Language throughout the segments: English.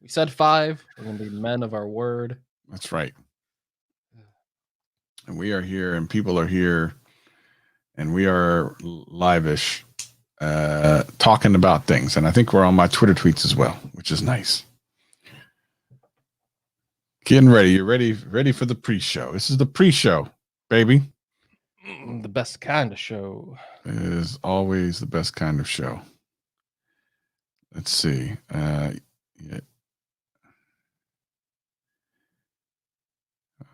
We said 5. We're going to be men of our word. That's right. And we are here, and people are here, and we are live-ish, talking about things. And I think we're on my Twitter tweets as well, which is nice. Getting ready. You're ready for the pre-show. This is the pre-show, baby. The best kind of show. It is always the best kind of show. Let's see. Yeah.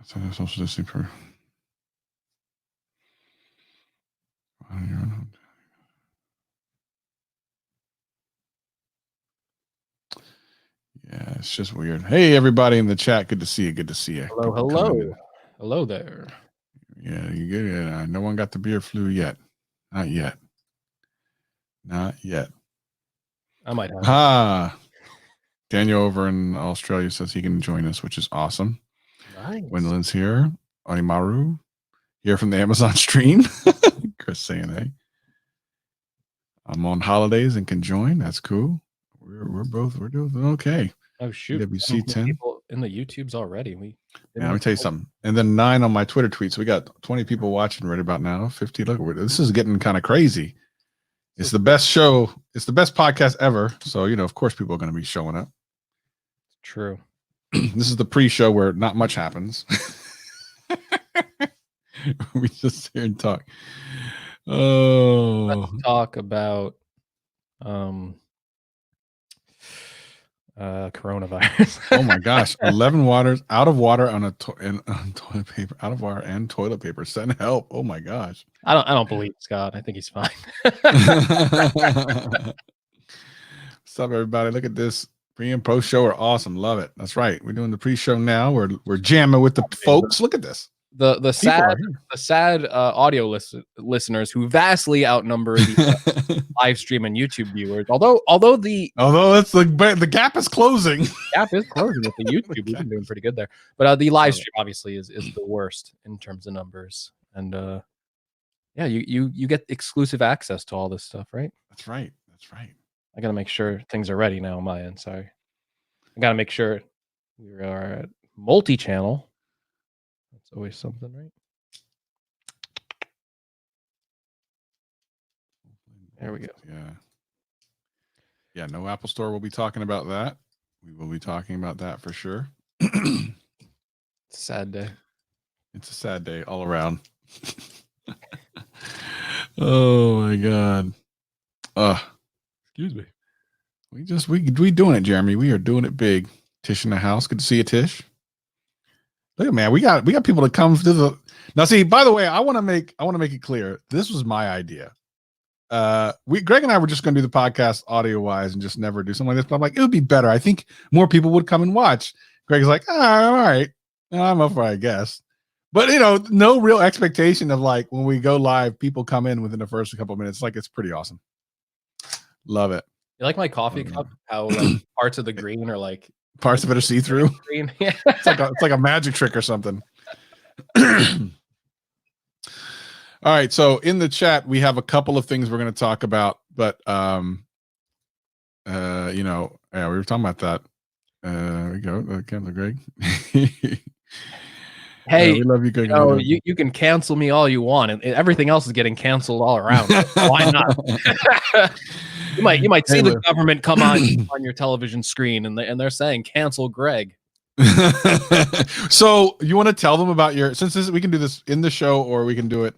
Social distancing for. Yeah, it's just weird. Hey, everybody in the chat. Good to see you. Good to see you. Hello. Hello there. Yeah, you good? Yeah, no one got the beer flu yet. Not yet. I might have. Daniel over in Australia says he can join us, which is awesome. Nice. Gwendolyn's here. Onimaru here from the Amazon stream. Chris saying, hey, I'm on holidays and can join. That's cool. We're doing okay. Oh shoot! WWDC 10 people in the YouTubes already. Let me tell you something. And then 9 on my Twitter tweets. We got 20 people watching right about now. 50. Look, this is getting kind of crazy. It's the best show. It's the best podcast ever. So of course, people are going to be showing up. True. This is the pre-show where not much happens. We just sit here and talk. Oh, let's talk about coronavirus. Oh my gosh, 11 waters out of water on toilet paper, out of water and toilet paper. Send help. Oh my gosh. I don't believe Scott. I think he's fine. What's up, everybody? Look at this. Pre and post show are awesome. Love it. That's right. We're doing the pre-show now. We're jamming with the folks. Look at this. The sad audio listeners who vastly outnumber the live stream and YouTube viewers. Although it's the gap is closing. Gap is closing with the YouTube. We've been doing pretty good there. But the live stream obviously is the worst in terms of numbers. And yeah, you get exclusive access to all this stuff, right? That's right. I gotta make sure things are ready now on my end. Sorry. I gotta make sure we are at multi-channel. That's always something, right? There we go. Yeah, no Apple Store. We'll be talking about that. We will be talking about that for sure. It's a sad day. It's a sad day all around. Oh my God. Excuse me. We doing it, Jeremy. We are doing it big. Tish in the house. Good to see you, Tish. Look at, man, we got people to come to the. Now, see, by the way, I want to make it clear. This was my idea. Greg and I were just going to do the podcast audio wise and just never do something like this. But I'm like, it would be better. I think more people would come and watch. Greg's like, all right, I'm up for it, I guess. But no real expectation of like when we go live, people come in within the first couple of minutes. Like, it's pretty awesome. Love it. You like my coffee cup? How like parts of the green are like parts of it are see through. Green, yeah. It's like a magic trick or something. All right, so in the chat we have a couple of things we're going to talk about, but yeah, we were talking about that. There we go. Cancel Greg. Hey, we love you, Greg. You can cancel me all you want, and everything else is getting canceled all around. Why not? You might see the government come on your television screen, and they're saying cancel Greg. So you want to tell them about we can do this in the show, or we can do it.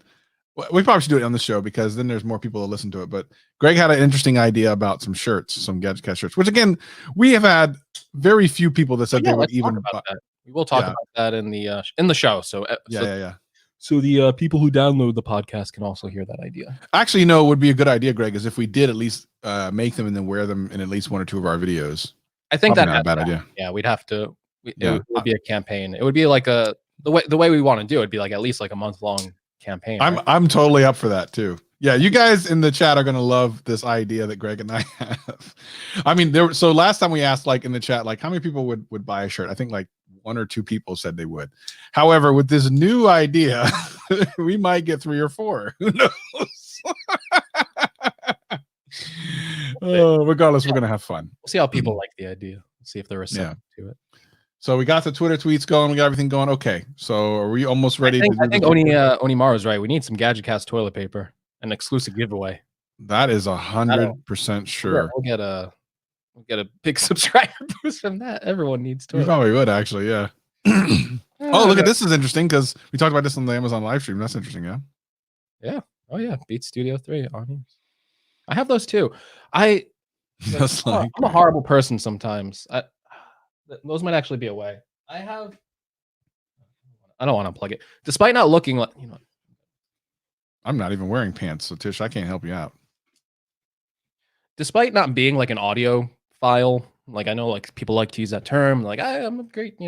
We probably should do it on the show because then there's more people to listen to it. But Greg had an interesting idea about some shirts, some GadgetCast shirts, which again, we have had very few people that said they would even buy that. We will talk about that in the show. So yeah. So the people who download the podcast can also hear that idea. Actually, no, it would be a good idea, Greg, is if we did at least make them and then wear them in at least one or two of our videos. I think that's not a bad idea. Yeah, we'd have to. It would be a campaign. It would be like the way we want to do it. Would be like at least like a month-long campaign. I'm totally up for that too. Yeah, you guys in the chat are gonna love this idea that Greg and I have. I mean, so last time we asked, like in the chat, like how many people would buy a shirt? I think like 1 or 2 people said they would. However, with this new idea, we might get 3 or 4. Who knows? Regardless, we're gonna have fun. We'll see how people like the idea. see if they're receptive to it. So we got the Twitter tweets going. We got everything going. Okay. So are we almost ready? I think Onimaru's right. We need some GadgetCast toilet paper, an exclusive giveaway. That is 100% sure. We'll get a big subscriber boost from that. Everyone needs toilet. You probably would actually, yeah. Oh, look at this is interesting because we talked about this on the Amazon live stream. That's interesting, yeah. Yeah. Oh yeah, Beat Studio 3 on here. I have those too. I'm a horrible person sometimes. Those might actually be a way. I don't want to plug it. Despite not looking like, I'm not even wearing pants, so Tish, I can't help you out. Despite not being like an audio file, like I know like people like to use that term, like I'm a great,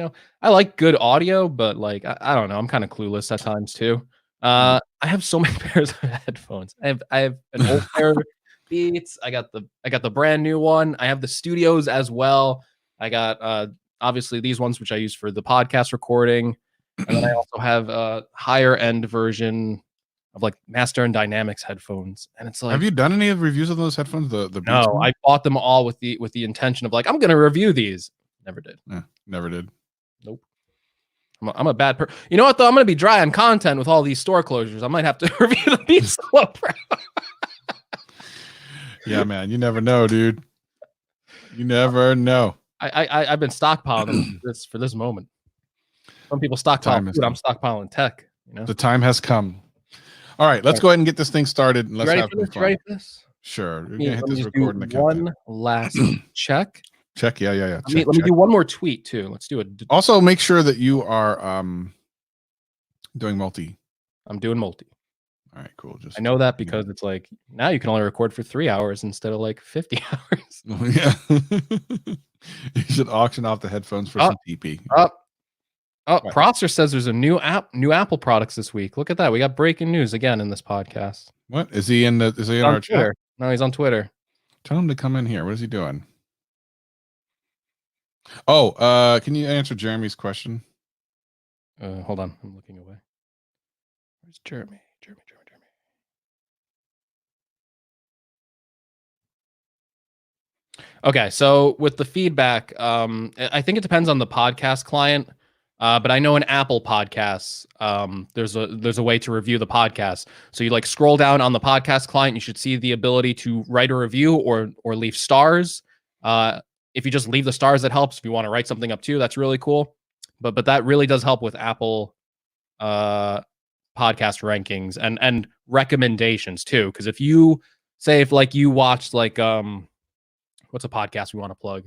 I like good audio, but like I don't know, I'm kind of clueless at times too. I have so many pairs of headphones. I have an old pair of Beats. I got the brand new one. I have the Studios as well. I got obviously these ones which I use for the podcast recording, and then I also have a higher end version of like Master and Dynamics headphones. And it's like, have you done any of the reviews of those headphones? The Beats no, one? I bought them all with the intention of like I'm gonna review these. Never did. Yeah, never did. Nope. I'm a bad person. You know what though? I'm gonna be dry on content with all these store closures. I might have to review the Beats Slow Pro. Yeah, man. You never know, dude. You never know. I've been stockpiling for this moment. Some people stockpile food. I'm stockpiling tech. The time has come. All right, let's go ahead and get this thing started. And let's have some fun. Ready for this? Sure. We're gonna hit this record in the one last check. Check. Yeah. Let me do one more tweet too. Let's do it. Also, make sure that you are doing multi. I'm doing multi. All right, cool. I know that because it's like now you can only record for 3 hours instead of like 50 hours. Oh, yeah. You should auction off the headphones for some TP. Prosser says there's a new Apple products this week. Look at that. We got breaking news again in this podcast. What? Is he in our Twitter? chat? No, he's on Twitter. Tell him to come in here. What is he doing? Oh, can you answer Jeremy's question? Hold on. I'm looking away. Where's Jeremy? Okay, so with the feedback, I think it depends on the podcast client, but I know in Apple Podcasts, there's a way to review the podcast. So you like scroll down on the podcast client, you should see the ability to write a review or leave stars. If you just leave the stars, that helps. If you want to write something up too, that's really cool. But that really does help with Apple podcast rankings and recommendations too. Because if you say if like you watched like what's a podcast we want to plug?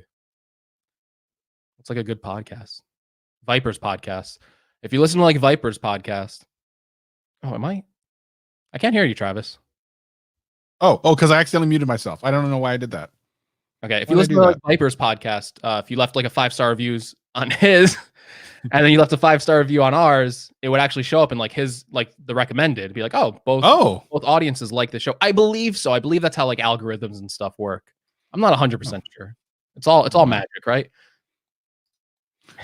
What's like a good podcast? Viper's podcast. If you listen to like Viper's podcast. Oh, I can't hear you, Travis. Oh, because I accidentally muted myself. I don't know why I did that. Okay, if you listen to like Viper's podcast, if you left like a 5-star reviews on his, and then you left a 5-star review on ours, it would actually show up in like his like the recommended. It'd be like, both audiences like the show. I believe so. I believe that's how like algorithms and stuff work. I'm not 100% sure. It's all magic, right?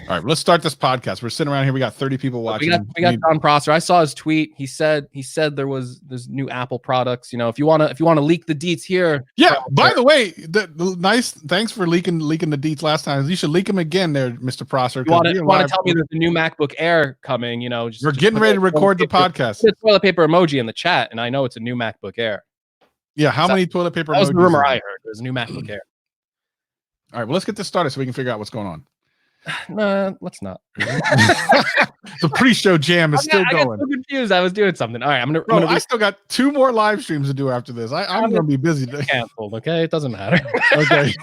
All right, let's start this podcast. We're sitting around here. We got 30 people watching. We got Don Prosser. I saw his tweet. He said there's new Apple products. If you wanna leak the deets here. Yeah. By the way, thanks for leaking the deets last time. You should leak them again, there, Mr. Prosser. You want to tell me there's a new MacBook Air coming? We're getting ready to record the podcast. Put a toilet paper emoji in the chat, and I know it's a new MacBook Air. Yeah, how many toilet paper emojis? That was the rumor I heard. There's a new MacBook Air. All right, well, let's get this started so we can figure out what's going on. No, let's not. The pre-show jam is still going. I got so confused. I was doing something. All right, I still got 2 more live streams to do after this. I'm going to be busy today. Canceled. Okay, it doesn't matter. Okay.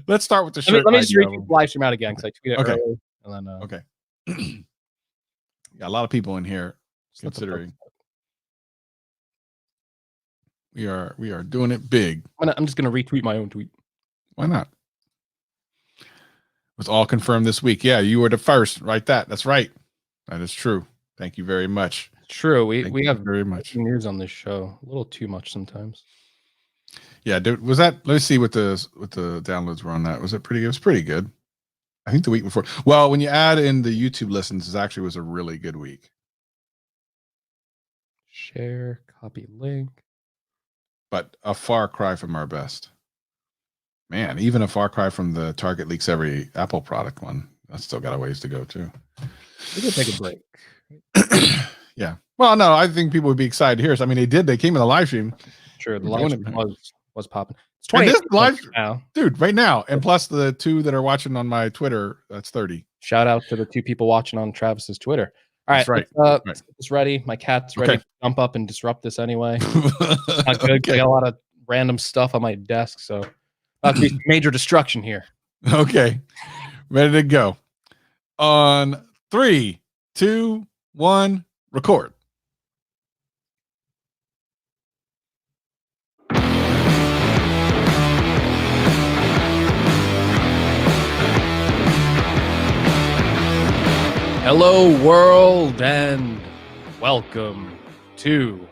Let's start with the shirt. Let me just retweet the live stream out again because I tweeted earlier. And then, okay. Got a lot of people in here considering. We are doing it big. I'm just gonna retweet my own tweet. Why not? It was all confirmed this week. Yeah, you were the first. Write that. That's right. That is true. Thank you very much. True. We have very much news on this show. A little too much sometimes. Yeah. Was that? Let me see what the downloads were on that. Was it pretty? It was pretty good. I think the week before. Well, when you add in the YouTube listens, it actually was a really good week. Share. Copy link. But a far cry from our best. Man, even a far cry from the Target leaks every Apple product one. That's still got a ways to go too. We could take a break. Yeah. Well, no, I think people would be excited to hear. I mean, they did. They came in the live stream. Sure, the live stream was popping. It's 20 20 live now, dude, right now, and plus the 2 that are watching on my Twitter. That's 30. Shout out to the 2 people watching on Travis's Twitter. All right, right. Let's get this ready. My cat's ready to jump up and disrupt this anyway. Not good. Okay. I got a lot of random stuff on my desk, so about to be major destruction here. Okay, ready to go. On 3, 2, 1, record. Hello, world, and welcome to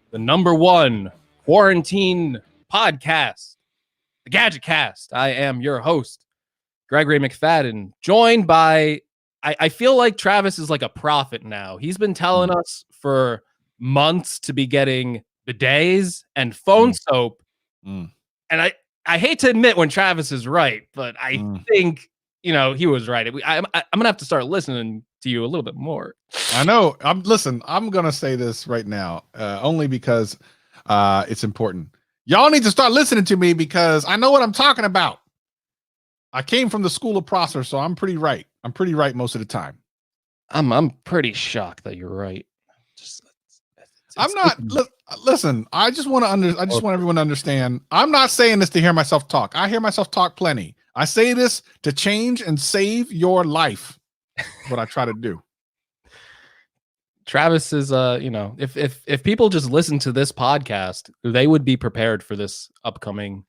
the #1 quarantine podcast, the GadgetCast. I am your host, Gregory McFadden, joined by, I feel like Travis is like a prophet now. He's been telling us for months to be getting bidets and phone soap. And I hate to admit when Travis is right, but I think, he was right. I'm going to have to start listening to you a little bit more. I know. I'm going to say this right now, only because it's important. Y'all need to start listening to me because I know what I'm talking about. I came from the school of Prosser, so I'm pretty right. I'm pretty right most of the time. I'm pretty shocked that you're right. I'm not. Listen, I just want everyone to understand. I'm not saying this to hear myself talk. I hear myself talk plenty. I say this to change and save your life. What I try to do. Travis is, if people just listen to this podcast, they would be prepared for this upcoming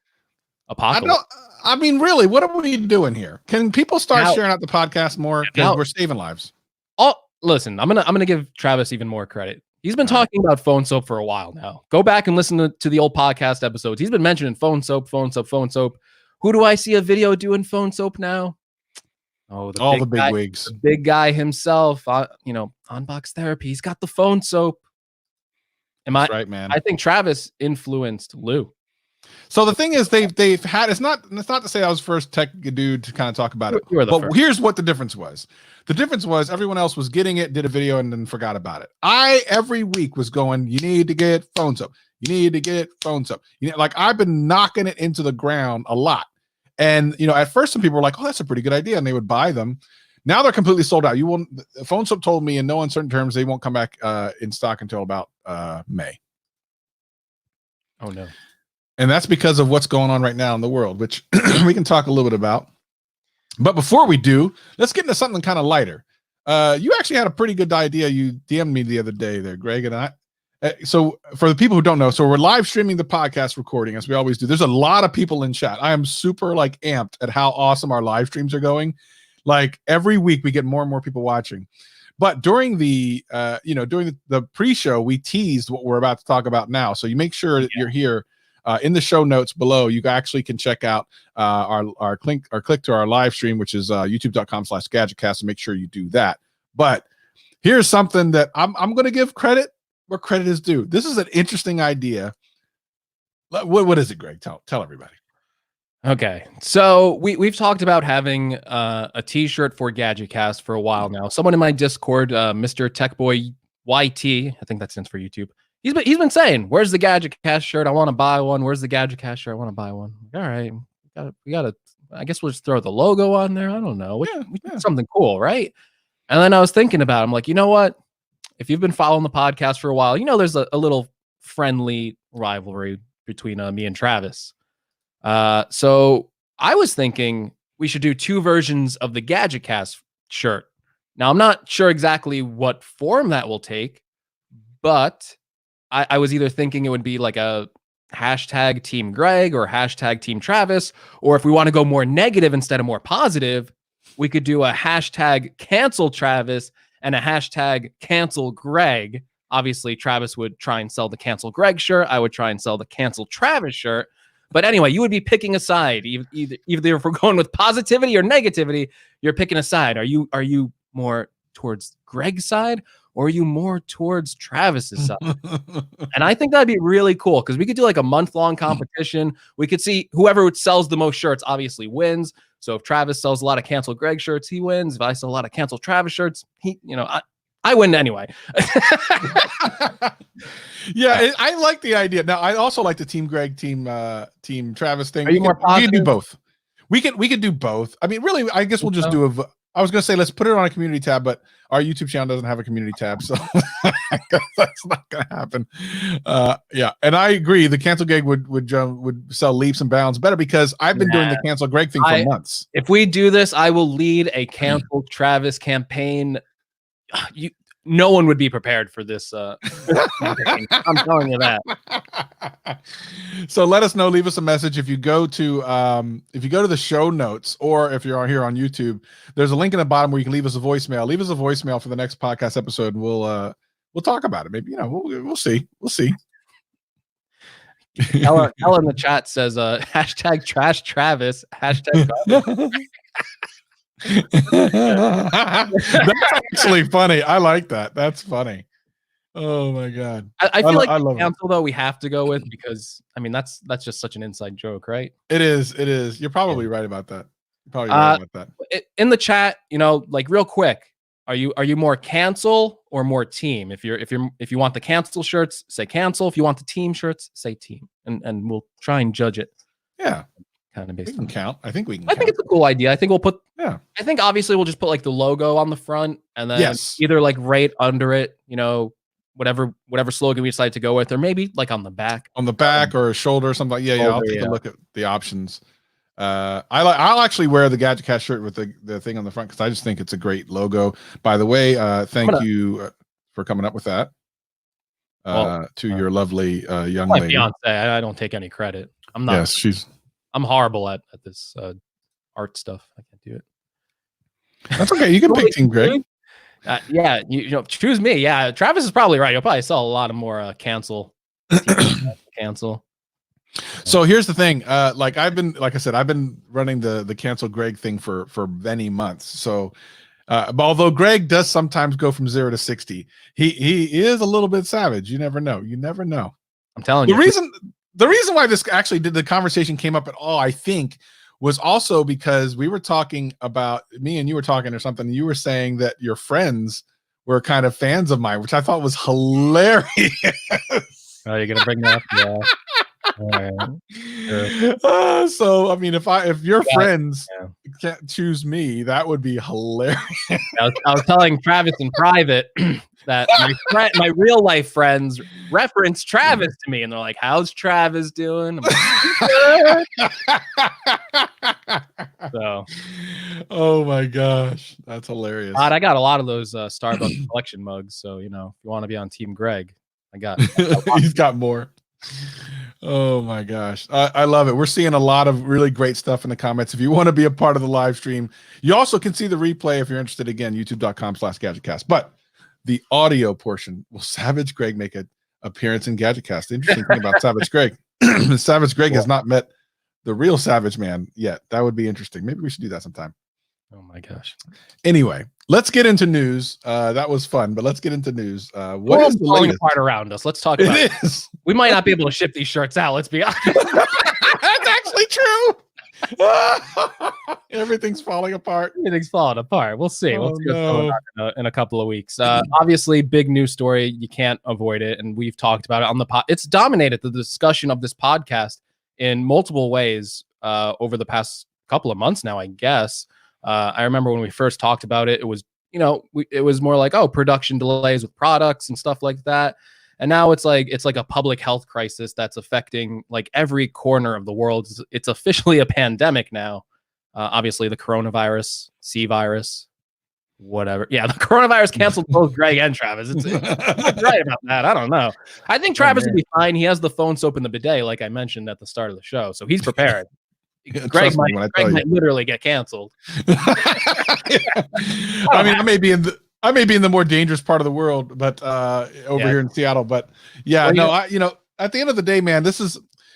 apocalypse. I mean, really, what are we doing here? Can people start sharing out the podcast more? Because we're saving lives. Oh, listen, I'm gonna give Travis even more credit. He's been talking about phone soap for a while now. Go back and listen to the old podcast episodes. He's been mentioning phone soap, phone soap, phone soap. Who do I see a video doing phone soap now? Oh, the big wigs. The big guy himself. Unbox Therapy. He's got the phone soap. That's right, man. I think Travis influenced Lou. So the thing is, they've had. It's not to say I was first tech dude to kind of talk about it. But here's what the difference was. The difference was everyone else was getting it, did a video, and then forgot about it. I every week was going, you need to get phone soap. You need to get phone soap. Like I've been knocking it into the ground a lot. And at first some people were like, "Oh, that's a pretty good idea," and they would buy them. Now they're completely sold out. Phone soap told me in no uncertain terms they won't come back in stock until about May. Oh no. And that's because of what's going on right now in the world, which we can talk a little bit about. But before we do, let's get into something kind of lighter. You actually had a pretty good idea. You DM'd me the other day there, Greg, and I. So for the people who don't know, so we're live streaming the podcast recording as we always do. There's a lot of people in chat. I am super amped at how awesome our live streams are going. Like every week we get more and more people watching. But during the pre-show, we teased what we're about to talk about now. So you make sure that you're here. In the show notes below, you actually can check out our click to our live stream, which is youtube.com/GadgetCast, and make sure you do that. But here's something that I'm going to give credit where credit is due. This is an interesting idea. What is it, Greg? Tell everybody. Okay, so we've talked about having a T-shirt for GadgetCast for a while now. Someone in my Discord, Mr. Techboy YT, I think that stands for YouTube. He's been saying, "Where's the GadgetCast shirt? I want to buy one. Where's the GadgetCast shirt? I want to buy one." All right, we gotta. I guess we'll just throw the logo on there. I don't know. We did something cool, right? And then I was thinking about it. I'm like, you know what? If you've been following the podcast for a while, there's a little friendly rivalry between me and Travis. So I was thinking we should do 2 versions of the GadgetCast shirt. Now I'm not sure exactly what form that will take, but I was either thinking it would be like a hashtag Team Greg or hashtag Team Travis, or if we want to go more negative instead of more positive, we could do a hashtag cancel Travis and a hashtag cancel Greg. Obviously, Travis would try and sell the cancel Greg shirt. I would try and sell the cancel Travis shirt. But anyway, you would be picking a side. Either if we're going with positivity or negativity, you're picking a side. Are you more towards Greg's side or are you more towards Travis's side? And I think that'd be really cool because we could do like a month-long competition. We could see whoever sells the most shirts obviously wins. So if Travis sells a lot of Cancel Greg shirts, he wins. If I sell a lot of Cancel Travis shirts, I win anyway. Yeah, I like the idea. Now, I also like the Team Greg, Team Travis thing. Are you more we can do positive? both. We could do both. I mean, really, I guess we'll just do I was going to say, let's put it on a community tab, but our YouTube channel doesn't have a community tab, so that's not going to happen. Yeah, and I agree. The Cancel Greg would sell leaps and bounds better because I've been doing the Cancel Greg thing for months. If we do this, I will lead a Cancel Travis campaign. No one would be prepared for this. I'm telling you that. So let us know. Leave us a message if you go to the show notes, or if you're here on YouTube. There's a link in the bottom where you can leave us a voicemail. Leave us a voicemail for the next podcast episode, and we'll talk about it. Maybe we'll see. Ella in the chat says hashtag trash Travis, hashtag That's actually funny. I like that. That's funny. Oh my god. I feel like Cancel though we have to go with, because I mean that's just such an inside joke, right? It is. You're probably right about that. In the chat, like real quick, are you more Cancel or more team? If you want the Cancel shirts, say Cancel. If you want the team shirts, say team, and we'll try and judge it. Yeah. Kind of based on count. I think it's a cool idea. I think we'll put. Yeah. I think obviously we'll just put like the logo on the front, and then either like right under it, whatever slogan we decide to go with, or maybe like on the back, or a shoulder or something. Yeah. I'll take a look at the options. I'll actually wear the GadgetCast shirt with the thing on the front because I just think it's a great logo. By the way, thank you for coming up with that. To your lovely young lady. Fiance. I don't take any credit. I'm not. Yes, I'm horrible at this art stuff. I can't do it. That's okay. You can pick Team Greg. Yeah, choose me. Yeah, Travis is probably right. You'll probably sell a lot of more Cancel. So here's the thing. Like I said, I've been running the Cancel Greg thing for many months. So although Greg does sometimes go from 0 to 60, he is a little bit savage. You never know. I'm telling you. The reason why this actually the conversation came up at all, I think, was also because we were talking about, me and you were talking or something, and you were saying that your friends were kind of fans of mine, which I thought was hilarious. Oh, you're gonna bring that up? Yeah. Sure. So I mean, if your friends can't choose me, that would be hilarious. I was telling Travis in private that my real life friends reference Travis to me, and they're like, "How's Travis doing?" I'm like, so, oh my gosh, that's hilarious. I got a lot of those Starbucks collection mugs, so if you want to be on Team Greg, I got he's got more. Oh my gosh. I love it. We're seeing a lot of really great stuff in the comments. If you want to be a part of the live stream, you also can see the replay if you're interested. Again, youtube.com/GadgetCast. But the audio portion, will Savage Greg make an appearance in GadgetCast? The interesting thing about Savage Greg, Savage Greg has not met the real Savage Man yet. That would be interesting. Maybe we should do that sometime. Oh my gosh. Anyway, let's get into news. That was fun, but let's get into news. What is falling apart around us? Let's talk about it. We might not be able to ship these shirts out. Let's be honest. That's actually true. Everything's falling apart. Everything's falling apart. We'll see. We'll see what's going on in a couple of weeks. Obviously, big news story. You can't avoid it, and we've talked about it on the pod. It's dominated the discussion of this podcast in multiple ways over the past couple of months now, I guess. I remember when we first talked about it, it was, it was more like, production delays with products and stuff like that. And now it's like a public health crisis that's affecting like every corner of the world. It's officially a pandemic now. Obviously the coronavirus, C virus, whatever. Yeah. The coronavirus canceled both Greg and Travis. It's right about that. I don't know. I think Travis will be fine. He has the phone soap in the bidet, like I mentioned at the start of the show. So he's prepared. Greg might literally get canceled. I mean, I may be in the more dangerous part of the world, but over here in Seattle. But at the end of the day, man,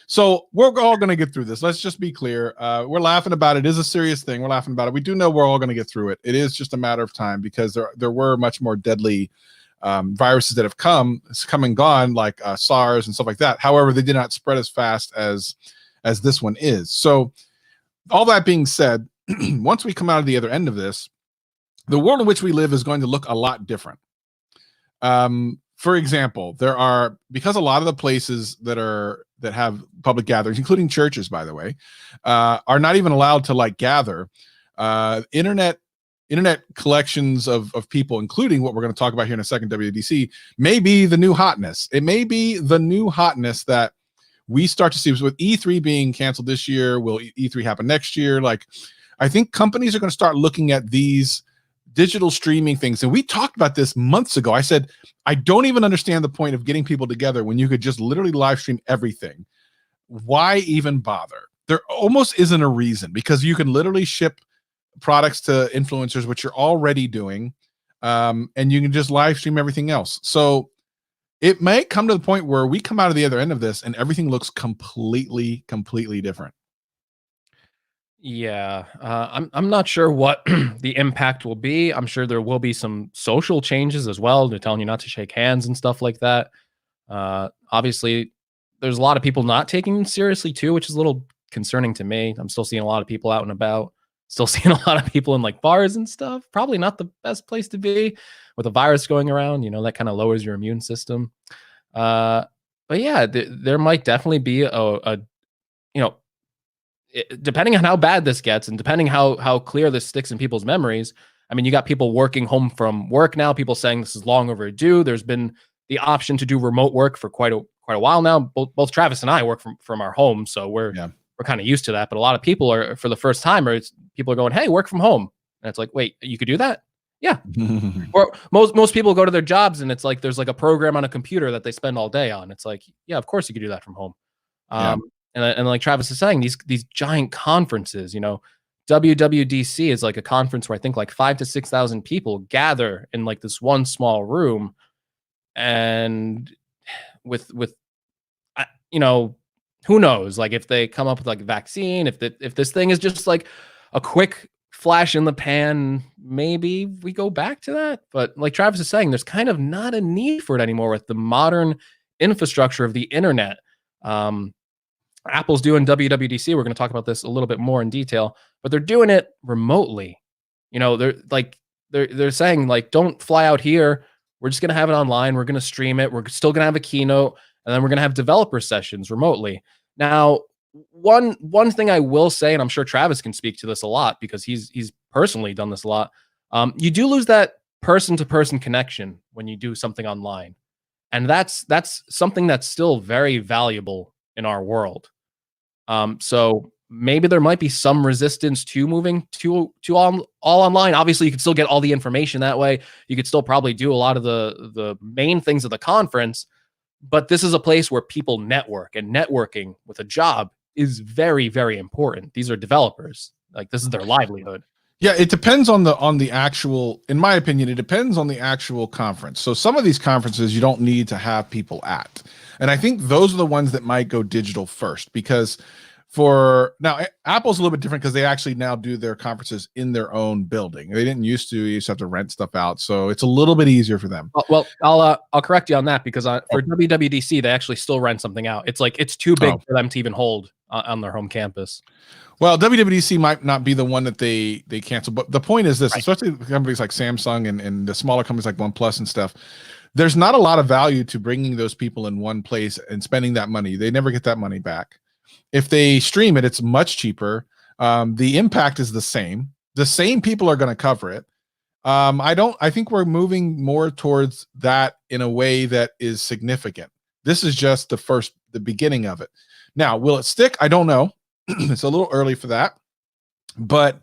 so we're all going to get through this. Let's just be clear. We're laughing about it. It is a serious thing. We're laughing about it. We do know we're all going to get through it. It is just a matter of time because there were much more deadly viruses that have come and gone, like SARS and stuff like that. However, they did not spread as fast as this one is. So all that being said, once we come out of the other end of this, the world in which we live is going to look a lot different. For example, because a lot of the places that have public gatherings, including churches, by the way, are not even allowed to like gather. Internet collections of people, including what we're going to talk about here in a second, WWDC, may be the new hotness. It may be the new hotness that we start to see. With E3 being canceled this year, will E3 happen next year? Like, I think companies are going to start looking at these digital streaming things. And we talked about this months ago. I said, I don't even understand the point of getting people together when you could just literally live stream everything. Why even bother? There almost isn't a reason, because you can literally ship products to influencers, which you're already doing, and you can just live stream everything else. So it may come to the point where we come out of the other end of this and everything looks completely different. Yeah, I'm not sure what the impact will be. I'm sure there will be some social changes as well. They're telling you not to shake hands and stuff like that. Obviously, there's a lot of people not taking them seriously too, which is a little concerning to me. I'm still seeing a lot of people out and about. Still seeing a lot of people in like bars and stuff. Probably not the best place to be with a virus going around. You know, that kind of lowers your immune system. But yeah, there might definitely be a you know, depending on how bad this gets and depending how clear this sticks in people's memories. I mean, you got people working home from work now, people saying this is long overdue. There's been the option to do remote work for quite a while now. Both Travis and I work from our home, so we're kind of used to that. But a lot of people are, for the first time, people are going, hey, work from home. And it's like, wait, you could do that? Yeah. Or most people go to their jobs and it's like there's like a program on a computer that they spend all day on. It's like, yeah, of course you could do that from home. And like Travis is saying, these giant conferences, you know, WWDC is like a conference where I think like 5,000 to 6,000 people gather in like this one small room, and with you know, who knows, like if they come up with like a vaccine, if this thing is just like a quick flash in the pan, maybe we go back to that. But like Travis is saying, there's kind of not a need for it anymore with the modern infrastructure of the internet. Apple's doing WWDC. We're going to talk about this a little bit more in detail, but they're doing it remotely. You know, they're saying like, don't fly out here. We're just going to have it online. We're going to stream it. We're still going to have a keynote, and then we're going to have developer sessions remotely. Now, one thing I will say, and I'm sure Travis can speak to this a lot because he's personally done this a lot. You do lose that person-to-person connection when you do something online, and that's something that's still very valuable in our world. So maybe there might be some resistance to moving to all online. Obviously, you can still get all the information that way. You could still probably do a lot of the main things of the conference, but this is a place where people network, and networking with a job is very, very important. These are developers. Like, this is their livelihood. Yeah, it depends on the actual, in my opinion, it depends on the actual conference. So some of these conferences you don't need to have people at. And I think those are the ones that might go digital first, because now Apple's a little bit different because they actually now do their conferences in their own building. They didn't used to. You used to have to rent stuff out. So it's a little bit easier for them. Well, I'll correct you on that, because for WWDC, they actually still rent something out. It's like, it's too big for them to even hold on their home campus. Well, WWDC might not be the one that they cancel, but the point is this, right, especially companies like Samsung and the smaller companies like OnePlus and stuff, there's not a lot of value to bringing those people in one place and spending that money. They never get that money back. If they stream it, it's much cheaper. The impact is the same. The same people are going to cover it. I think we're moving more towards that in a way that is significant. This is just the beginning of it. Now, will it stick? I don't know. It's a little early for that, but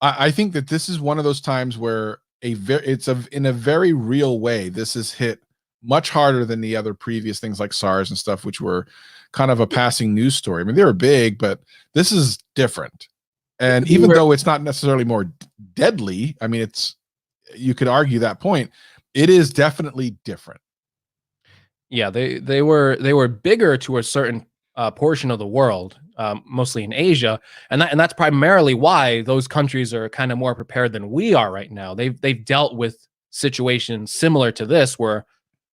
I think that this is one of those times where in a very real way, this is hit much harder than the other previous things like SARS and stuff, which were kind of a passing news story. I mean, they were big, but this is different. And even though it's not necessarily more deadly, I mean, you could argue that point, it is definitely different. Yeah, they were bigger to a certain portion of the world, mostly in Asia, and that's primarily why those countries are kind of more prepared than we are right now. They've dealt with situation similar to this, where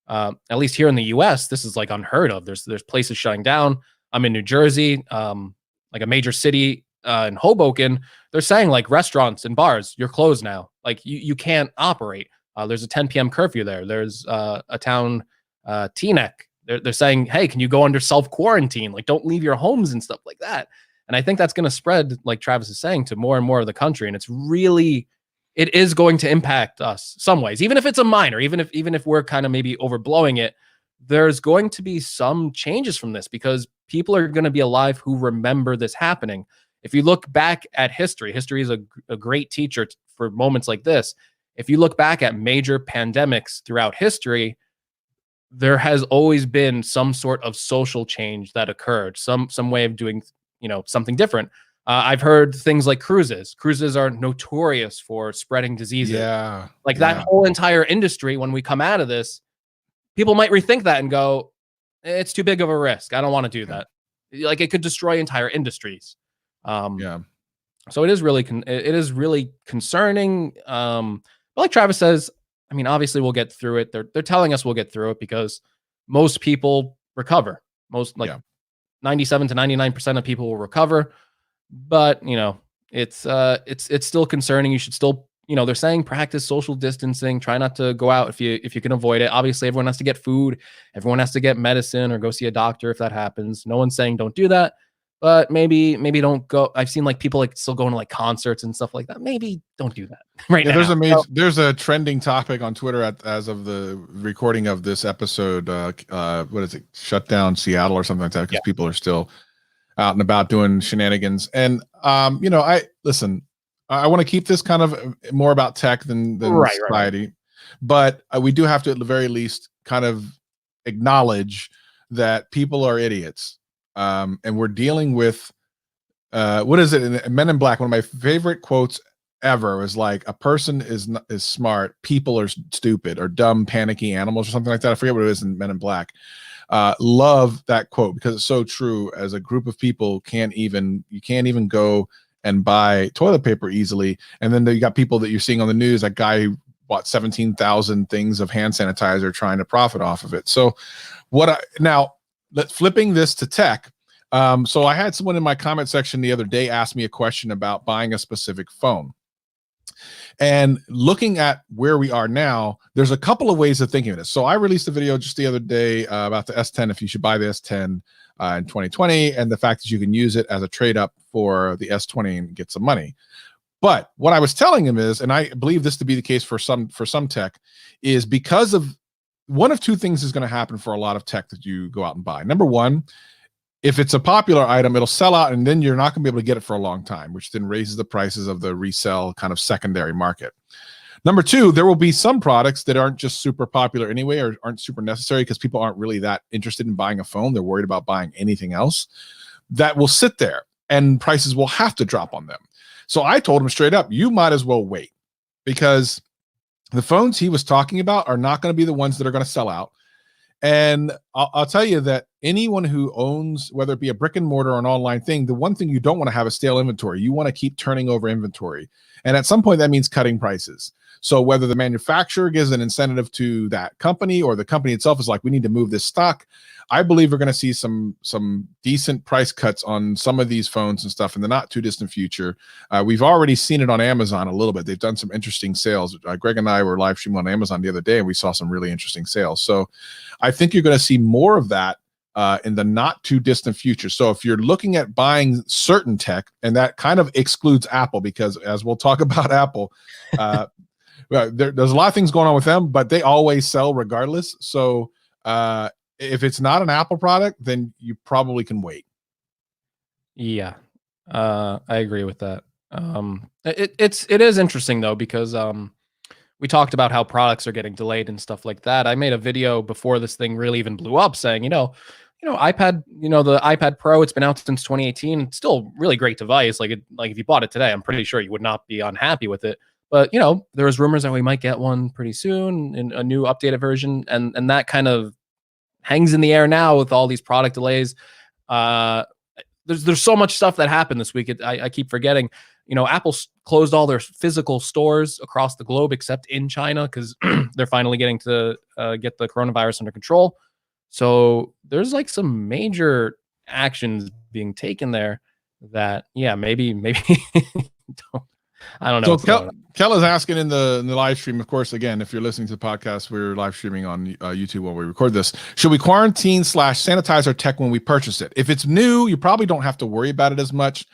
at least here in the U.S., this is like unheard of. There's places shutting down. I'm in New Jersey, like a major city in Hoboken. They're saying like restaurants and bars, you're closed now. Like you can't operate. There's a 10 p.m. curfew there. There's a town, Teaneck. They're saying, hey, can you go under self quarantine? Like, don't leave your homes and stuff like that. And I think that's going to spread, like Travis is saying, to more and more of the country. And it is going to impact us some ways, even if it's a minor, even if we're kind of maybe overblowing it. There's going to be some changes from this because people are going to be alive who remember this happening. If you look back at history is a great teacher for moments like this. If you look back at major pandemics throughout history, there has always been some sort of social change that occurred, some way of doing, something different. I've heard things like cruises. Cruises are notorious for spreading diseases. Yeah. Like that whole entire industry, when we come out of this, people might rethink that and go, it's too big of a risk. I don't want to do that. Like it could destroy entire industries. So it is really concerning. But like Travis says, I mean, obviously we'll get through it. They're telling us we'll get through it because most people recover. 97 to 99% of people will recover. But it's still concerning. You should still, they're saying practice social distancing. Try not to go out if you can avoid it. Obviously, everyone has to get food. Everyone has to get medicine or go see a doctor if that happens. No one's saying don't do that. But maybe don't go. I've seen like people like still going to like concerts and stuff like that. Maybe don't do that right now. There's a trending topic on Twitter as of the recording of this episode. What is it? Shut down Seattle or something like that because people are still out and about doing shenanigans. And I want to keep this kind of more about tech than society, right. But we do have to at the very least kind of acknowledge that people are idiots. And we're dealing with what is it in Men in Black? One of my favorite quotes ever was like, a person is smart, people are stupid, or dumb, panicky animals, or something like that. I forget what it is in Men in Black. Love that quote because it's so true. As a group of people, you can't even go and buy toilet paper easily. And then you got people that you're seeing on the news, that guy who bought 17,000 things of hand sanitizer trying to profit off of it. So flipping this to tech. So I had someone in my comment section the other day ask me a question about buying a specific phone. And looking at where we are now, there's a couple of ways of thinking of this. So I released a video just the other day about the S10, if you should buy the S10 in 2020, and the fact that you can use it as a trade up for the S20 and get some money. But what I was telling him is, and I believe this to be the case for some tech, is because of one of two things is going to happen for a lot of tech that you go out and buy. Number one, if it's a popular item, it'll sell out and then you're not going to be able to get it for a long time, which then raises the prices of the resale kind of secondary market. Number two, there will be some products that aren't just super popular anyway, or aren't super necessary because people aren't really that interested in buying a phone. They're worried about buying anything else, that will sit there and prices will have to drop on them. So I told him straight up, you might as well wait, because the phones he was talking about are not going to be the ones that are going to sell out. And I'll tell you that anyone who owns, whether it be a brick and mortar or an online thing, the one thing you don't want to have is stale inventory. You want to keep turning over inventory. And at some point that means cutting prices. So whether the manufacturer gives an incentive to that company or the company itself is like, we need to move this stock, I believe we're going to see some decent price cuts on some of these phones and stuff in the not too distant future. We've already seen it on Amazon a little bit. They've done some interesting sales. Greg and I were live streaming on Amazon the other day and we saw some really interesting sales. So I think you're going to see more of that in the not too distant future. So if you're looking at buying certain tech, and that kind of excludes Apple, because as we'll talk about Apple, there's a lot of things going on with them, but they always sell regardless. So if it's not an Apple product, then you probably can wait. Yeah, I agree with that. It is interesting though, because we talked about how products are getting delayed and stuff like that. I made a video before this thing really even blew up saying, iPad, the iPad Pro, it's been out since 2018. It's still a really great device. Like if you bought it today, I'm pretty sure you would not be unhappy with it. But, there was rumors that we might get one pretty soon in a new updated version. And that kind of hangs in the air now with all these product delays. There's so much stuff that happened this week. I keep forgetting. Apple closed all their physical stores across the globe except in China because they're finally getting to get the coronavirus under control. So there's like some major actions being taken there that, yeah, maybe I don't know. So Kel is asking in the live stream, of course, again, if you're listening to the podcast, we're live streaming on YouTube while we record this. Should we quarantine / sanitize our tech when we purchase it? If it's new, you probably don't have to worry about it as much.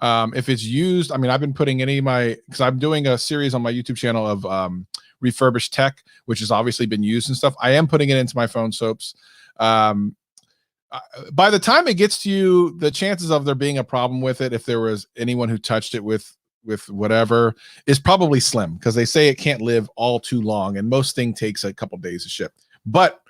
If it's used, I mean, I've been putting because I'm doing a series on my YouTube channel of refurbished tech, which has obviously been used and stuff. I am putting it into my phone soaps. By the time it gets to you, the chances of there being a problem with it, if there was anyone who touched it with whatever, is probably slim, because they say it can't live all too long, and most thing takes a couple days to ship. But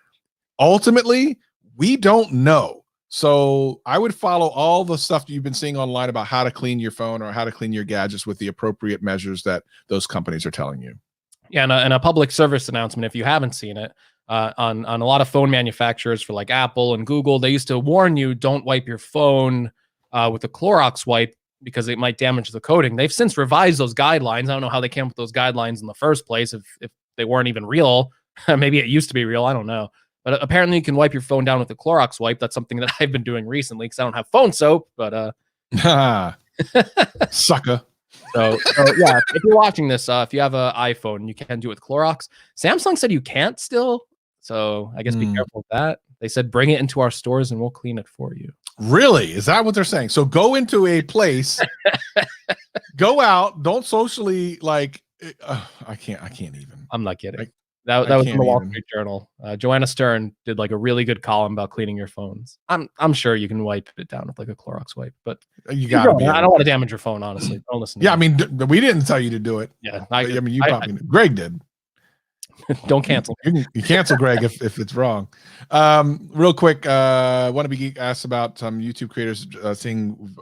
ultimately, we don't know. So I would follow all the stuff you've been seeing online about how to clean your phone or how to clean your gadgets with the appropriate measures that those companies are telling you. Yeah, and a public service announcement, if you haven't seen it, on a lot of phone manufacturers for like Apple and Google, they used to warn you, don't wipe your phone with a Clorox wipe because it might damage the coating. They've since revised those guidelines. I don't know how they came up with those guidelines in the first place if they weren't even real. Maybe it used to be real. I don't know. But apparently you can wipe your phone down with a Clorox wipe. That's something that I've been doing recently because I don't have phone soap. But sucker. So yeah, if you're watching this, if you have an iPhone, you can do it with Clorox. Samsung said you can't still. So I guess be careful with that. They said bring it into our stores and we'll clean it for you. Really? Is that what they're saying? So go into a place, go out, don't socially I can't even. I'm not kidding. That was in the Wall Street Journal. Joanna Stern did like a really good column about cleaning your phones. I'm sure you can wipe it down with like a Clorox wipe, but you got. I don't want to damage your phone, honestly. Don't listen. Yeah, I mean, we didn't tell you to do it. Yeah, I mean, you probably did. Greg did. Don't cancel. You cancel Greg if it's wrong. Real quick, Wannabe Geek asks about some YouTube creators seeing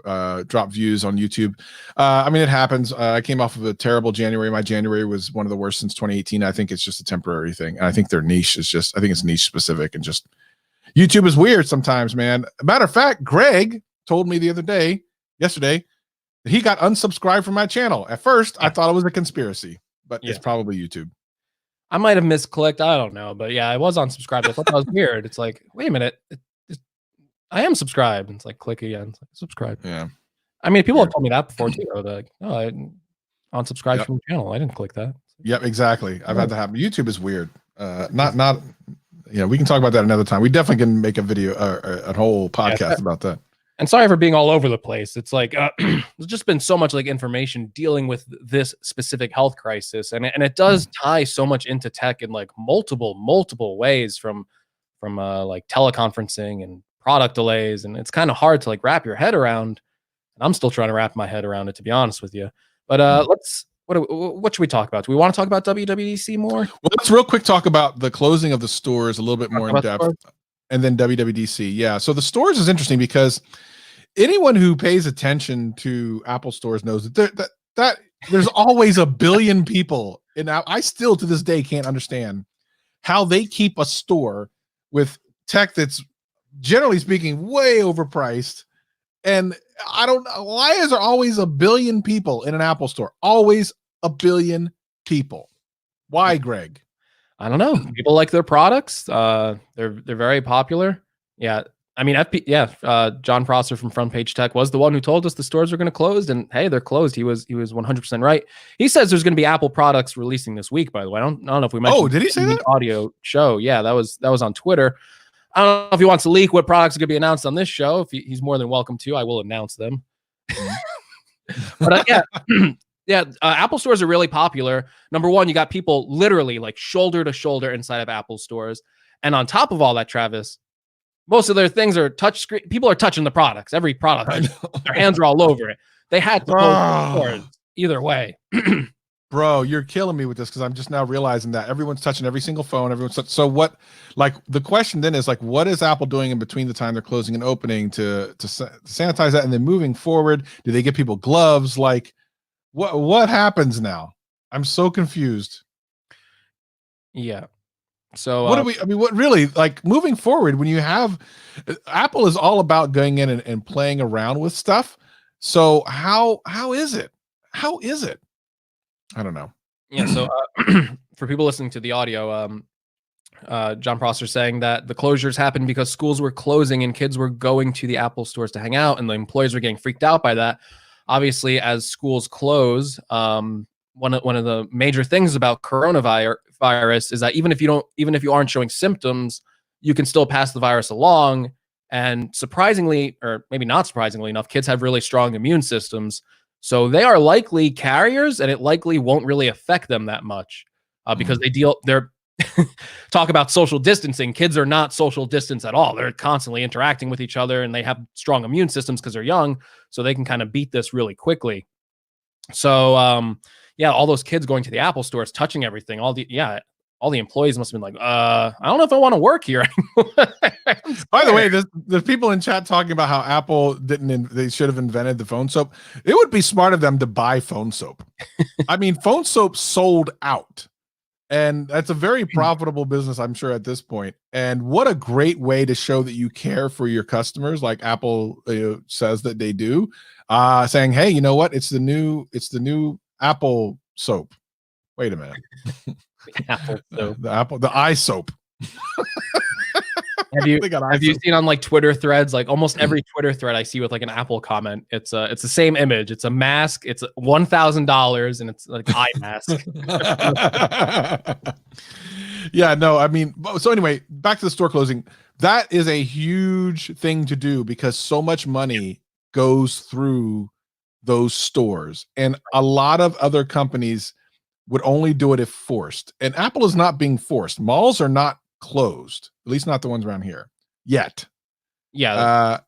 drop views on YouTube. I mean, it happens. I came off of a terrible January. My January was one of the worst since 2018. I think it's just a temporary thing. And I think their niche is just, I think it's niche specific, and just YouTube is weird sometimes, man. Matter of fact, Greg told me the other day, yesterday, that he got unsubscribed from my channel. At first, I thought it was a conspiracy, but it's probably YouTube. I might have misclicked. I don't know. But yeah, I was unsubscribed. I thought that was weird. It's like, wait a minute. I am subscribed. And it's like, click again. It's like, subscribe. Yeah. I mean, people have told me that before too. They're like, oh, I unsubscribed from the channel. I didn't click that. Yep, exactly. I've had that happen. YouTube is weird. We can talk about that another time. We definitely can make a video, a whole podcast about that. And sorry for being all over the place. It's like there's just been so much like information dealing with this specific health crisis, and it does tie so much into tech in like multiple ways, from like teleconferencing and product delays, and it's kind of hard to like wrap your head around. And I'm still trying to wrap my head around it, to be honest with you. But what should we talk about? Do we want to talk about WWDC more? Well, let's real quick talk about the closing of the stores a little bit more in depth, and then WWDC. Yeah, so the stores is interesting because anyone who pays attention to Apple stores knows that there's always a billion people. And I still to this day can't understand how they keep a store with tech that's generally speaking way overpriced. And I don't know, why is there always a billion people in an Apple store? Always a billion people. Why, Greg? I don't know. People like their products. They're very popular. Yeah. I mean, John Prosser from Front Page Tech was the one who told us the stores were going to close, and hey, they're closed. He was 100% right. He says there's going to be Apple products releasing this week. By the way, I don't know if we mentioned. Oh, did he say that? Audio show? Yeah, that was on Twitter. I don't know if he wants to leak what products are going to be announced on this show. If he's more than welcome to, I will announce them. But Apple stores are really popular. Number one, you got people literally like shoulder to shoulder inside of Apple stores, and on top of all that, Travis, most of their things are touch screen. People are touching the products. Every product, their hands are all over it. They had to close stores either way. Bro, you're killing me with this because I'm just now realizing that everyone's touching every single phone. So what? Like the question then is like, what is Apple doing in between the time they're closing and opening to sanitize that, and then moving forward? Do they give people gloves? Like, what happens now? I'm so confused. Yeah. So what really, like, moving forward, when you have Apple is all about going in and playing around with stuff. So how is it? how is it? I don't know. Yeah. So for people listening to the audio, John Prosser saying that the closures happened because schools were closing and kids were going to the Apple stores to hang out, and the employees were getting freaked out by that. Obviously, as schools close, one of the major things about coronavirus is that even if you aren't showing symptoms, you can still pass the virus along. And surprisingly, or maybe not surprisingly enough, kids have really strong immune systems, so they are likely carriers, and it likely won't really affect them that much because they're talk about social distancing. Kids are not social distance at all. They're constantly interacting with each other, and they have strong immune systems because they're young, so they can kind of beat this really quickly. So, yeah, all those kids going to the Apple stores, touching everything, all the employees must have been like, I don't know if I want to work here anymore. By the way, there's people in chat talking about how Apple they should have invented the phone soap. It would be smart of them to buy phone soap. I mean, phone soap sold out. And that's a very profitable business, I'm sure, at this point. And what a great way to show that you care for your customers, like Apple says that they do, saying, "Hey, you know what? It's the new Apple soap." Wait a minute, Apple soap. the eye soap. Have you seen on like Twitter threads, like almost every Twitter thread I see with like an Apple comment, it's the same image. It's a mask. It's $1,000 and it's like eye mask. Yeah, no, I mean, so anyway, back to the store closing. That is a huge thing to do because so much money goes through those stores, and a lot of other companies would only do it if forced. And Apple is not being forced. Malls are not closed, at least not the ones around here yet. Yeah.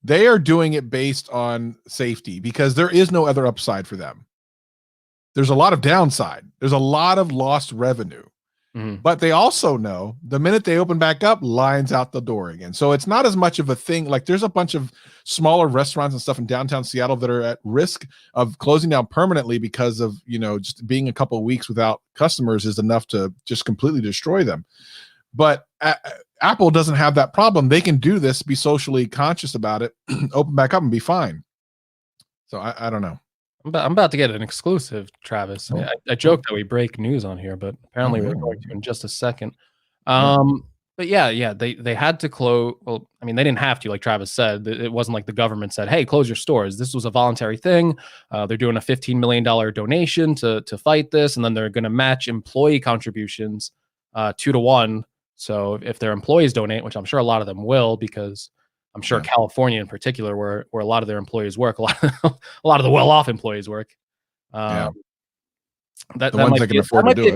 They are doing it based on safety because there is no other upside for them. There's a lot of downside. There's a lot of lost revenue. But they also know the minute they open back up, lines out the door again. So it's not as much of a thing. Like there's a bunch of smaller restaurants and stuff in downtown Seattle that are at risk of closing down permanently because of, just being a couple of weeks without customers is enough to just completely destroy them. But Apple doesn't have that problem. They can do this, be socially conscious about it, open back up and be fine. So I don't know. I'm about to get an exclusive, Travis. I joked that we break news on here, but apparently we're going to in just a second. But yeah, they had to close. Well, I mean, they didn't have to, like Travis said. It wasn't like the government said, "Hey, close your stores." This was a voluntary thing. They're doing a $15 million donation to fight this, and then they're going to match employee contributions 2-to-1. So if their employees donate, which I'm sure a lot of them will, because I'm sure California in particular, where a lot of their employees work, a lot of the well-off employees work. That might be a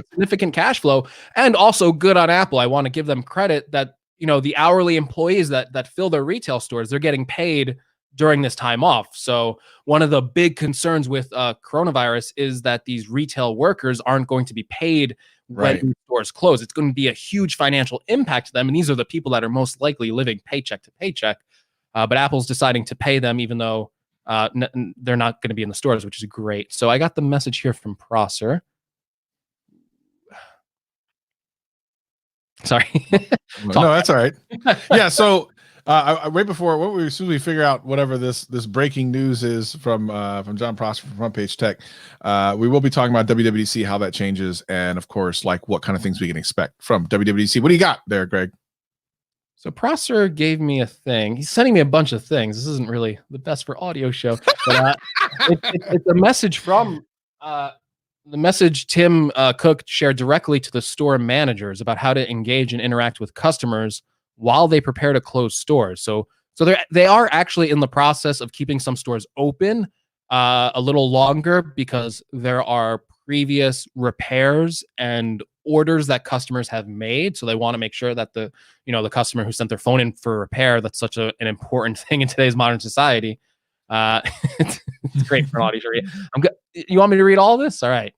significant cash flow, and also good on Apple. I want to give them credit that the hourly employees that fill their retail stores, they're getting paid during this time off. So one of the big concerns with coronavirus is that these retail workers aren't going to be paid when stores close. It's going to be a huge financial impact to them, and these are the people that are most likely living paycheck to paycheck. But Apple's deciding to pay them even though they're not going to be in the stores, which is great. So I got the message here from Prosser. Sorry. No, that's all right. Yeah, so right before as soon as we figure out whatever this breaking news is from John Prosser from Front Page Tech, we will be talking about WWDC, how that changes, and of course, like what kind of things we can expect from WWDC. What do you got there, Greg? So Prosser gave me a thing. He's sending me a bunch of things. This isn't really the best for audio show, but it's a message from the message Tim Cook shared directly to the store managers about how to engage and interact with customers while they prepare to close stores. So they are actually in the process of keeping some stores open a little longer because there are previous repairs and orders that customers have made. So they want to make sure that the customer who sent their phone in for repair, that's such an important thing in today's modern society. It's great for an audio show. You want me to read all this? All right.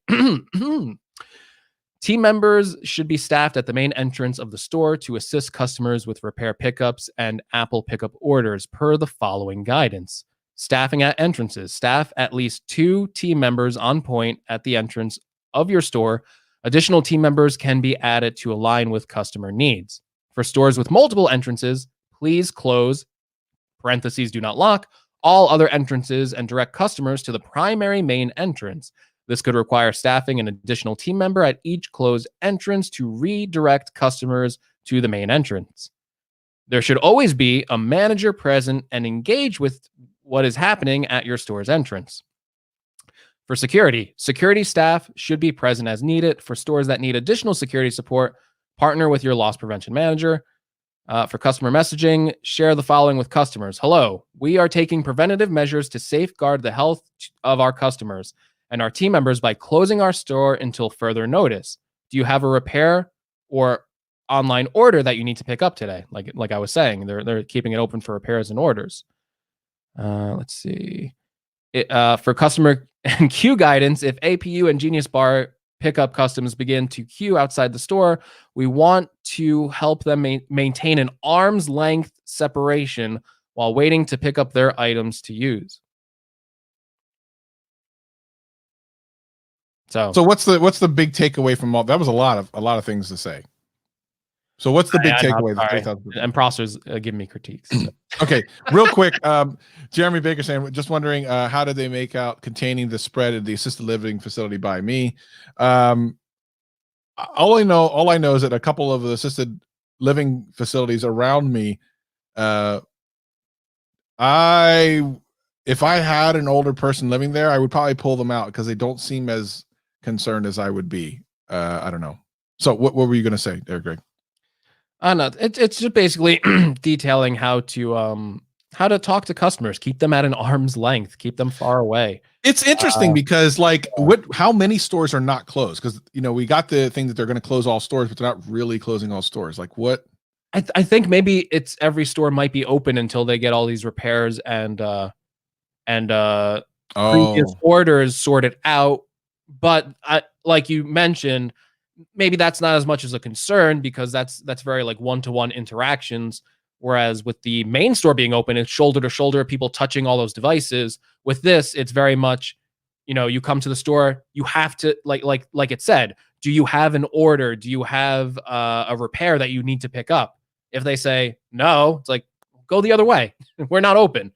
Team members should be staffed at the main entrance of the store to assist customers with repair pickups and Apple pickup orders per the following guidance. Staffing at entrances. Staff at least 2 team members on point at the entrance of your store. Additional team members can be added to align with customer needs. For stores with multiple entrances, please close (do not lock) all other entrances and direct customers to the primary main entrance. This could require staffing an additional team member at each closed entrance to redirect customers to the main entrance. There should always be a manager present and engage with what is happening at your store's entrance. For security staff should be present as needed. For stores that need additional security support, partner with your loss prevention manager. For customer messaging, share the following with customers. Hello, we are taking preventative measures to safeguard the health of our customers and our team members by closing our store until further notice. Do you have a repair or online order that you need to pick up today? Like I was saying, they're keeping it open for repairs and orders. Let's see. For customer and queue guidance, if APU and Genius Bar pickup customs begin to queue outside the store, we want to help them maintain an arm's length separation while waiting to pick up their items to use. So what's the big takeaway from all that? Was a lot of things to say. So what's the big takeaway? And Prosser's giving me critiques. So. Okay, real quick. Jeremy Baker saying, just wondering, how did they make out containing the spread of the assisted living facility by me? All I know is that a couple of the assisted living facilities around me, if I had an older person living there, I would probably pull them out because they don't seem as concerned as I would be. I don't know. So what were you going to say there, Greg? No, it's just basically detailing how to talk to customers, keep them at an arm's length, keep them far away. It's interesting because how many stores are not closed? Because we got the thing that they're going to close all stores, but they're not really closing all stores. Like what? I think maybe it's every store might be open until they get all these repairs and previous orders sorted out. But like you mentioned, maybe that's not as much as a concern because that's very like one-to-one interactions. Whereas with the main store being open, it's shoulder to shoulder, people touching all those devices. With this, it's very much, you come to the store, you have to like it said, do you have an order? Do you have a repair that you need to pick up? If they say no, it's like, go the other way. We're not open.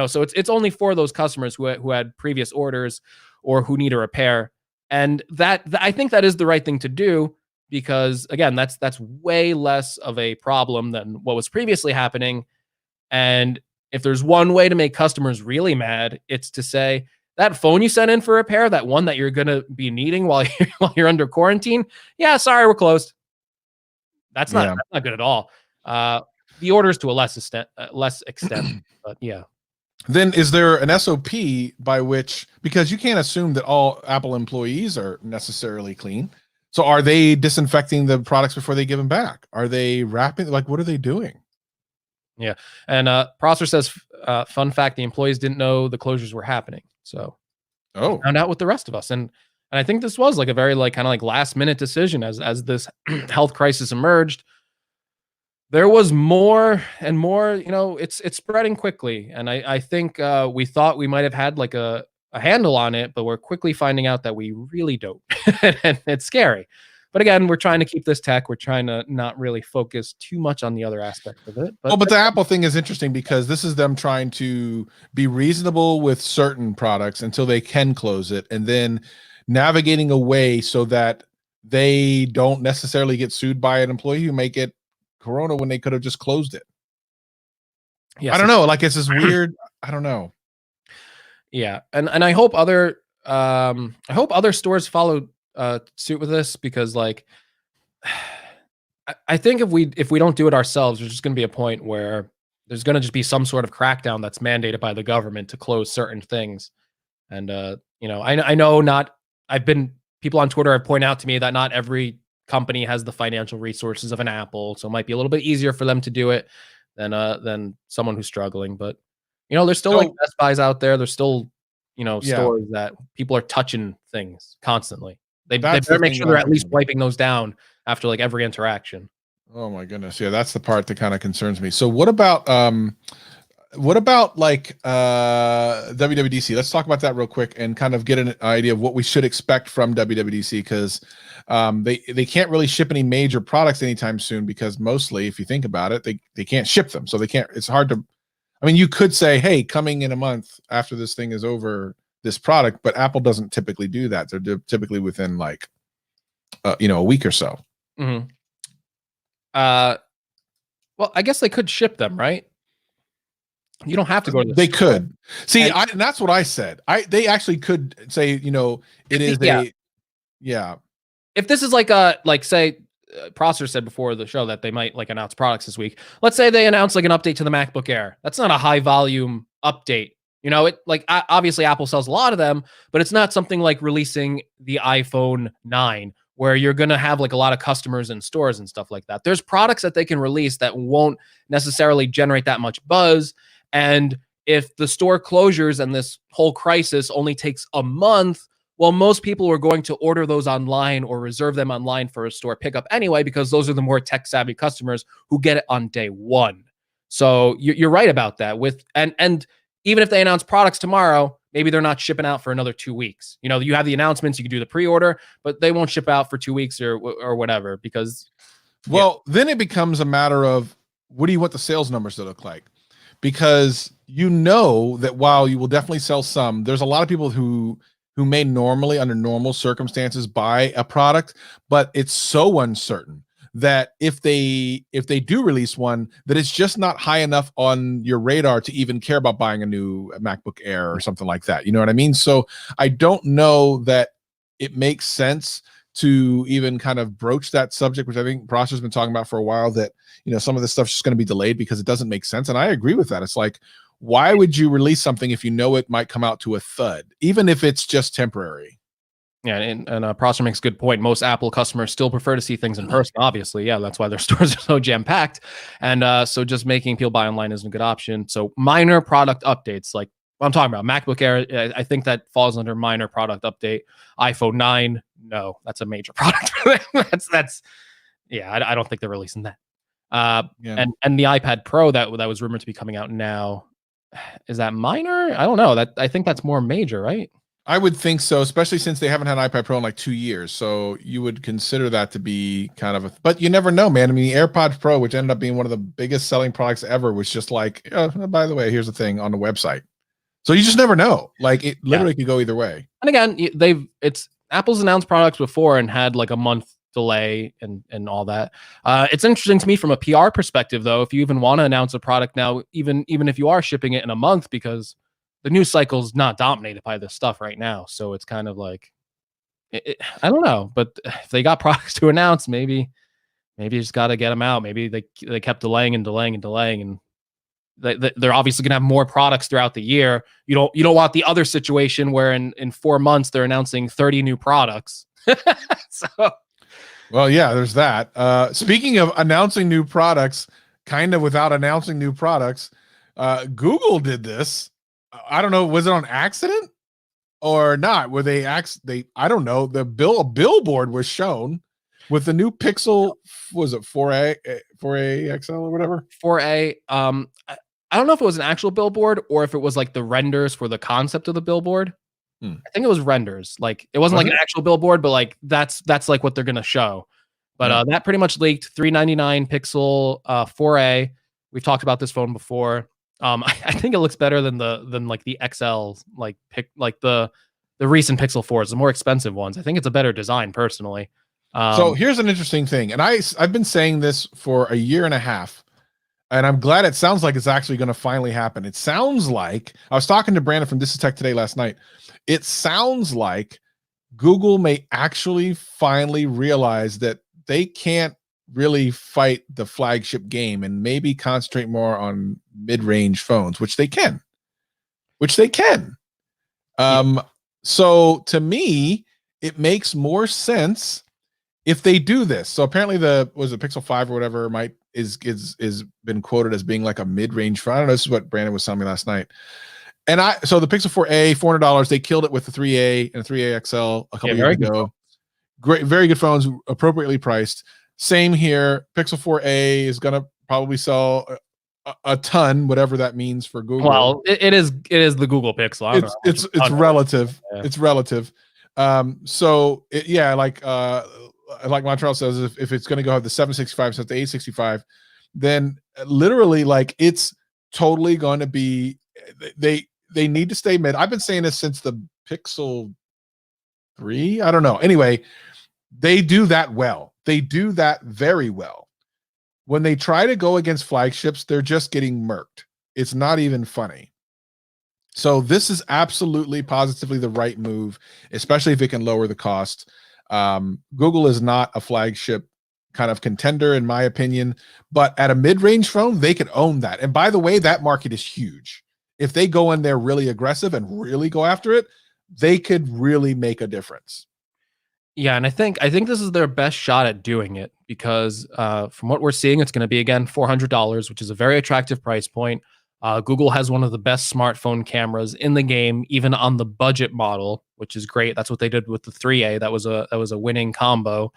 So it's only for those customers who had previous orders or who need a repair. And that I think that is the right thing to do because again, that's way less of a problem than what was previously happening. And if there's one way to make customers really mad, it's to say that phone you sent in for repair, that one that you're going to be needing while you're under quarantine. Yeah, sorry, we're closed. That's not good at all. The orders to a less extent, but yeah. Then is there an SOP by which, because you can't assume that all Apple employees are necessarily clean. So are they disinfecting the products before they give them back? Are they wrapping? Like, what are they doing? Yeah. And Prosser says, fun fact, the employees didn't know the closures were happening. So found out with the rest of us. And I think this was like a very kind of last minute decision as this health crisis emerged. There was more and more, it's spreading quickly. And I think we thought we might have had like a handle on it, but we're quickly finding out that we really don't. And it's scary. But again, we're trying to keep this tech. We're trying to not really focus too much on the other aspects of it. But the Apple thing is interesting because this is them trying to be reasonable with certain products until they can close it, and then navigating a way so that they don't necessarily get sued by an employee who may get Corona when they could have just closed it. Yes, I don't know. Like, it's this weird. I don't know. Yeah, and I hope other stores follow suit with this because I think if we don't do it ourselves, there's just going to be a point where there's going to just be some sort of crackdown that's mandated by the government to close certain things. And I know people on Twitter have pointed out to me that not every company has the financial resources of an Apple, so it might be a little bit easier for them to do it than someone who's struggling. But there's still Best Buys out there. There's still stores that people are touching things constantly. They better make sure they're at least wiping those down after every interaction. Oh my goodness, yeah, that's the part that kind of concerns me. So what about WWDC? Let's talk about that real quick and kind of get an idea of what we should expect from WWDC, because they can't really ship any major products anytime soon because mostly, if you think about it, they can't ship them. So they can't. It's hard to. I mean, you could say, hey, coming in a month after this thing is over, this product, but Apple doesn't typically do that. They're typically within like, a week or so. Mm-hmm. Well, I guess they could ship them, right? You don't have to go to the They store. could see, And and that's what I said. They actually could say, it is yeah. If this is like say Prosser said before the show that they might like announce products this week. Let's say they announce like an update to the MacBook Air. That's not a high volume update. It like obviously Apple sells a lot of them, but it's not something like releasing the iPhone 9 where you're going to have like a lot of customers in stores and stuff like that. There's products that they can release that won't necessarily generate that much buzz. And if the store closures and this whole crisis only takes a month, well, most people are going to order those online or reserve them online for a store pickup anyway, because those are the more tech savvy customers who get it on day one. So you're right about that. And even if they announce products tomorrow, maybe they're not shipping out for another 2 weeks. You have the announcements, you can do the pre-order, but they won't ship out for 2 weeks or whatever because. Then it becomes a matter of what do you want the sales numbers to look like? Because that while you will definitely sell some, there's a lot of people who may normally under normal circumstances buy a product, but it's so uncertain that if they do release one, that it's just not high enough on your radar to even care about buying a new MacBook Air or something like that. You know what I mean? So I don't know that it makes sense to even kind of broach that subject, which I think Prosser's been talking about for a while, that, some of this stuff's just going to be delayed because it doesn't make sense. And I agree with that. It's like, why would you release something if you know it might come out to a thud, even if it's just temporary? Yeah, and Prosser makes a good point. Most Apple customers still prefer to see things in person, obviously. Yeah, that's why their stores are so jam-packed. And so just making people buy online isn't a good option. So minor product updates, like what I'm talking about, MacBook Air, I think that falls under minor product update. iPhone 9, no, that's a major product. I don't think they're releasing that. And the iPad Pro that was rumored to be coming out now, is that minor? I don't know. I think that's more major, right? I would think so, especially since they haven't had an iPad Pro in like 2 years. So you would consider that to be kind of but you never know, man. I mean, the AirPods Pro, which ended up being one of the biggest selling products ever, was just like, oh, by the way, here's the thing on the website. So you just never know. Like it literally could go either way. And again, Apple's announced products before and had like a month delay and all that. It's interesting to me from a PR perspective, though, if you even want to announce a product now, even if you are shipping it in a month, because the news cycle is not dominated by this stuff right now. So it's kind of like, I don't know, but if they got products to announce, maybe you just got to get them out. Maybe they kept delaying and they're obviously gonna have more products throughout the year. You don't want the other situation where in 4 months they're announcing 30 new products. So, well, yeah, there's that. Speaking of announcing new products, kind of without announcing new products, Google did this. I don't know, was it on accident or not? Were they I don't know. A billboard was shown with the new Pixel, was it 4A XL or whatever? 4A. I don't know if it was an actual billboard or if it was like the renders for the concept of the billboard. I think it was renders. Like it wasn't like an actual billboard, but like that's like what they're gonna show. But that pretty much leaked. $399 Pixel 4A. We've talked about this phone before. I think it looks better than like the XL, like the recent Pixel 4s, the more expensive ones. I think it's a better design personally. So here's an interesting thing, and I've been saying this for a year and a half, and I'm glad it sounds like it's actually going to finally happen. It sounds like, I was talking to Brandon from This Is Tech today last night. It sounds like Google may actually finally realize that they can't really fight the flagship game and maybe concentrate more on mid-range phones, which they can. So to me, it makes more sense if they do this. So apparently was it Pixel 5 or whatever is been quoted as being like a mid-range phone. I don't know. This is what Brandon was telling me last night. And so the Pixel 4a, $400, they killed it with the 3A and the 3A XL a couple years ago. Great, very good phones, appropriately priced. Same here. Pixel 4a is going to probably sell a ton, whatever that means for Google. Well, it is the Google Pixel. It's relative. Yeah. It's relative. Like Montreal says, if it's going to go have the 765 instead of the 865, then literally like it's totally going to be they need to stay mid. I've been saying this since the Pixel 3. I don't know. Anyway, they do that well. They do that very well. When they try to go against flagships, they're just getting murked. It's not even funny. So this is absolutely positively the right move, especially if it can lower the cost. Google is not a flagship kind of contender, in my opinion, but at a mid-range phone, they could own that. And by the way, that market is huge. If they go in there really aggressive and really go after it, they could really make a difference. Yeah, and I think this is their best shot at doing it because from what we're seeing, it's going to be again $400, which is a very attractive price point. Google has one of the best smartphone cameras in the game, even on the budget model, which is great. That's what they did with the 3A. That was a winning combo.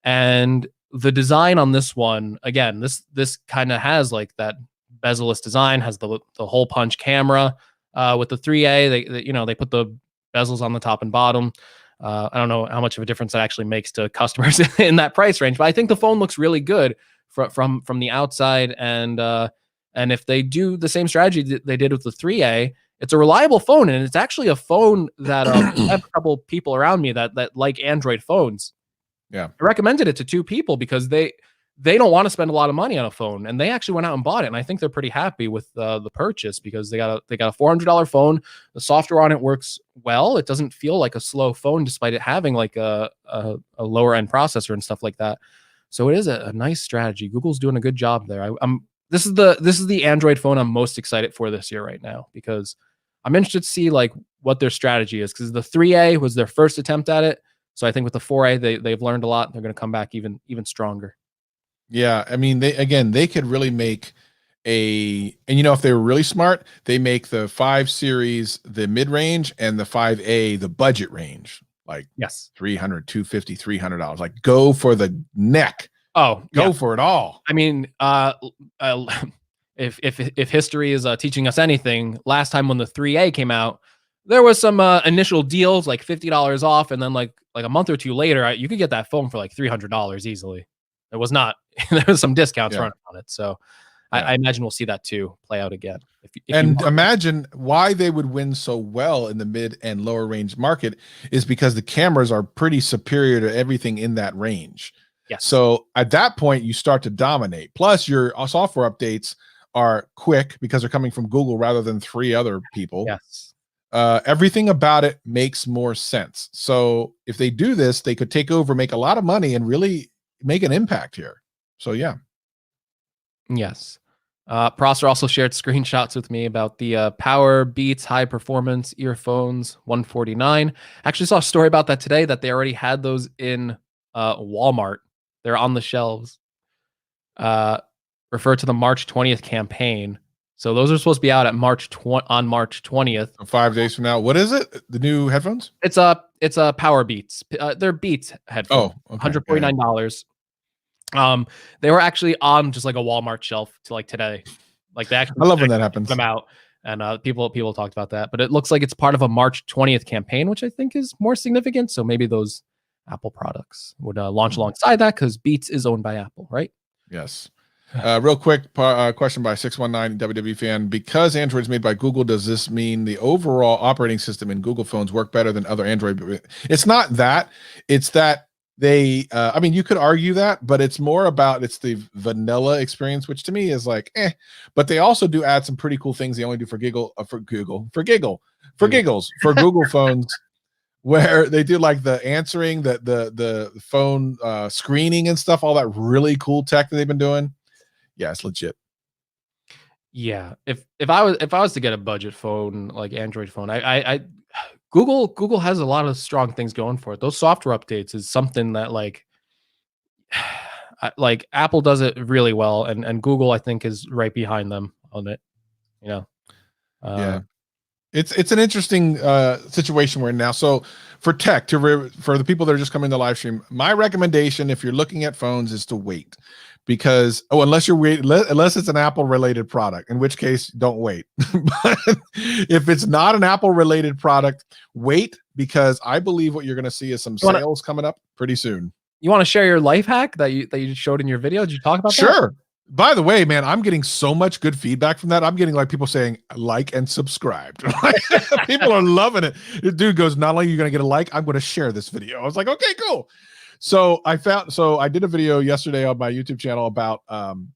And the design on this one, again, this kind of has like that bezel-less design, has the hole punch camera. With the 3A, they put the bezels on the top and bottom. I don't know how much of a difference that actually makes to customers in that price range, but I think the phone looks really good from the outside. And if they do the same strategy that they did with the 3A, it's a reliable phone, and it's actually a phone that I have a couple people around me that like Android phones. Yeah, I recommended it to 2 people because they don't want to spend a lot of money on a phone, and they actually went out and bought it. And I think they're pretty happy with the purchase because they got a $400 phone. The software on it works well. It doesn't feel like a slow phone, despite it having like a lower end processor and stuff like that. So it is a nice strategy. Google's doing a good job there. This is the Android phone I'm most excited for this year right now because I'm interested to see like what their strategy is because the 3A was their first attempt at it. So I think with the 4A, they've learned a lot. They're going to come back even stronger. Yeah, I mean, they could really make and if they were really smart, they make the 5 series the mid-range and the 5A the budget range, like yes, $300, $250, $300. Like go for the neck. Oh, go for it all. I mean, if history is teaching us anything, last time when the 3A came out, there was some initial deals like $50 off, and then like a month or two later, you could get that phone for like $300 easily. It was not. There was some discounts running on it, so I imagine we'll see that too play out again. And imagine why they would win so well in the mid and lower range market is because the cameras are pretty superior to everything in that range. Yes. So at that point, you start to dominate. Plus, your software updates are quick because they're coming from Google rather than 3 other people. Yes. Everything about it makes more sense. So if they do this, they could take over, make a lot of money, and really make an impact here. So yeah. Yes. Prosser also shared screenshots with me about the Power Beats high performance earphones 149. Actually saw a story about that today that they already had those in Walmart. They're on the shelves. Refer to the March 20th campaign. So those are supposed to be out at March 20th. 5 days from now. What is it? The new headphones? It's a Power Beats. They're Beats headphones. Oh, okay. $149. They were actually on just like a Walmart shelf to like today. Like they actually, I love when that happens. Them out, and people talked about that. But it looks like it's part of a March 20th campaign, which I think is more significant. So maybe those Apple products would launch alongside that because Beats is owned by Apple, right? Yes. Real quick question by 619 WW fan. Because Android is made by Google, does this mean the overall operating system in Google phones work better than other Android? It's not that. It's that they, I mean, you could argue that, but it's more about it's the vanilla experience, which to me is like, but they also do add some pretty cool things they only do for giggles for Google phones, where they do like the answering, the phone screening and stuff, all that really cool tech that they've been doing. Yeah, it's legit. Yeah, if I was to get a budget phone like Android phone, I Google has a lot of strong things going for it. Those software updates is something that like Apple does it really well, and Google I think is right behind them on it. You know, yeah. It's an interesting situation we're in now. So for tech, for the people that are just coming to live stream, my recommendation if you're looking at phones is to wait, because unless it's an Apple related product, in which case don't wait. But if it's not an Apple related product, wait, because I believe what you're going to see is some sales coming up pretty soon. You want to share your life hack that you showed in your video? Did you talk about that? Sure. By the way, man, I'm getting so much good feedback from that. I'm getting like people saying like and subscribe. People are loving it. The dude goes, not only are you going to get a like, I'm going to share this video. I was like, okay, cool. So I did a video yesterday on my YouTube channel about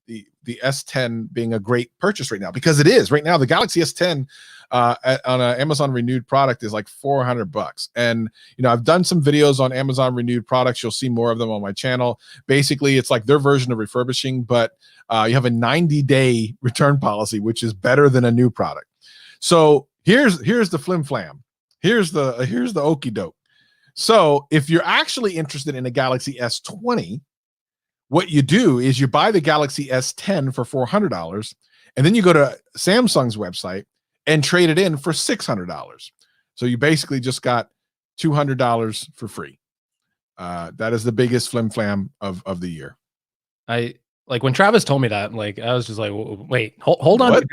the S10 being a great purchase right now, because it is right now. The Galaxy S10 on an Amazon renewed product is like $400. And I've done some videos on Amazon renewed products. You'll see more of them on my channel. Basically, it's like their version of refurbishing, but you have a 90-day return policy, which is better than a new product. So here's the flim flam. Here's the okie doke. So if you're actually interested in a Galaxy S20, what you do is you buy the Galaxy S10 for $400, and then you go to Samsung's website and trade it in for $600. So you basically just got $200 for free. That is the biggest flim flam of the year. I like when Travis told me that, like, I was just like, wait, hold on.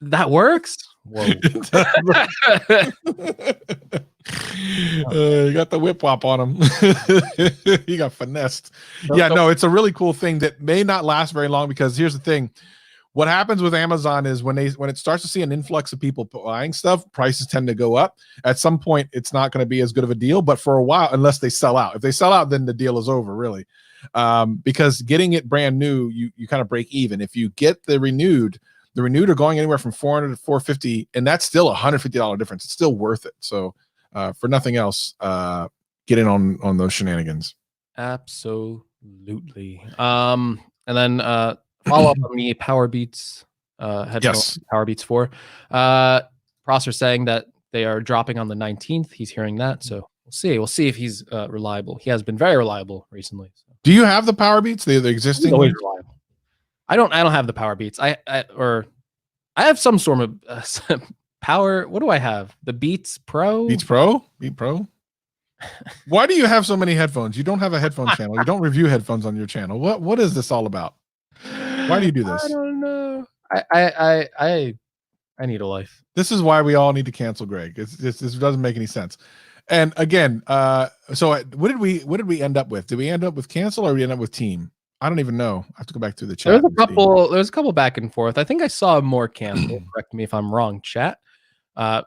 That works? Whoa. You got the whip wop on him. He got finessed. No, it's a really cool thing that may not last very long, because here's the thing. What happens with Amazon is when it starts to see an influx of people buying stuff, prices tend to go up. At some point, it's not going to be as good of a deal, but for a while, unless they sell out. If they sell out, then the deal is over, really. Because getting it brand new, you kind of break even. If you get the renewed are going anywhere from $400 to $450, and that's still $150 difference. It's still worth it. So for nothing else, get in on those shenanigans. Absolutely. And then follow up on the Power Beats headphone, yes. Power Beats 4. Prosser saying that they are dropping on the 19th. He's hearing that, so we'll see if he's reliable. He has been very reliable recently. So. Do you have the Power Beats? The existing? Always reliable. I don't have the Power Beats. I have some sort of power. What do I have? The Beats Pro? Beat Pro? Why do you have so many headphones? You don't have a headphone channel. You don't review headphones on your channel. What is this all about? Why do you do this? I don't know. I need a life. This is why we all need to cancel Greg. This doesn't make any sense. And again, so what did we end up with? Did we end up with cancel, or did we end up with team? I don't even know. I have to go back through the chat. There's a couple back and forth. I think I saw more cancel. Correct me if I'm wrong, chat.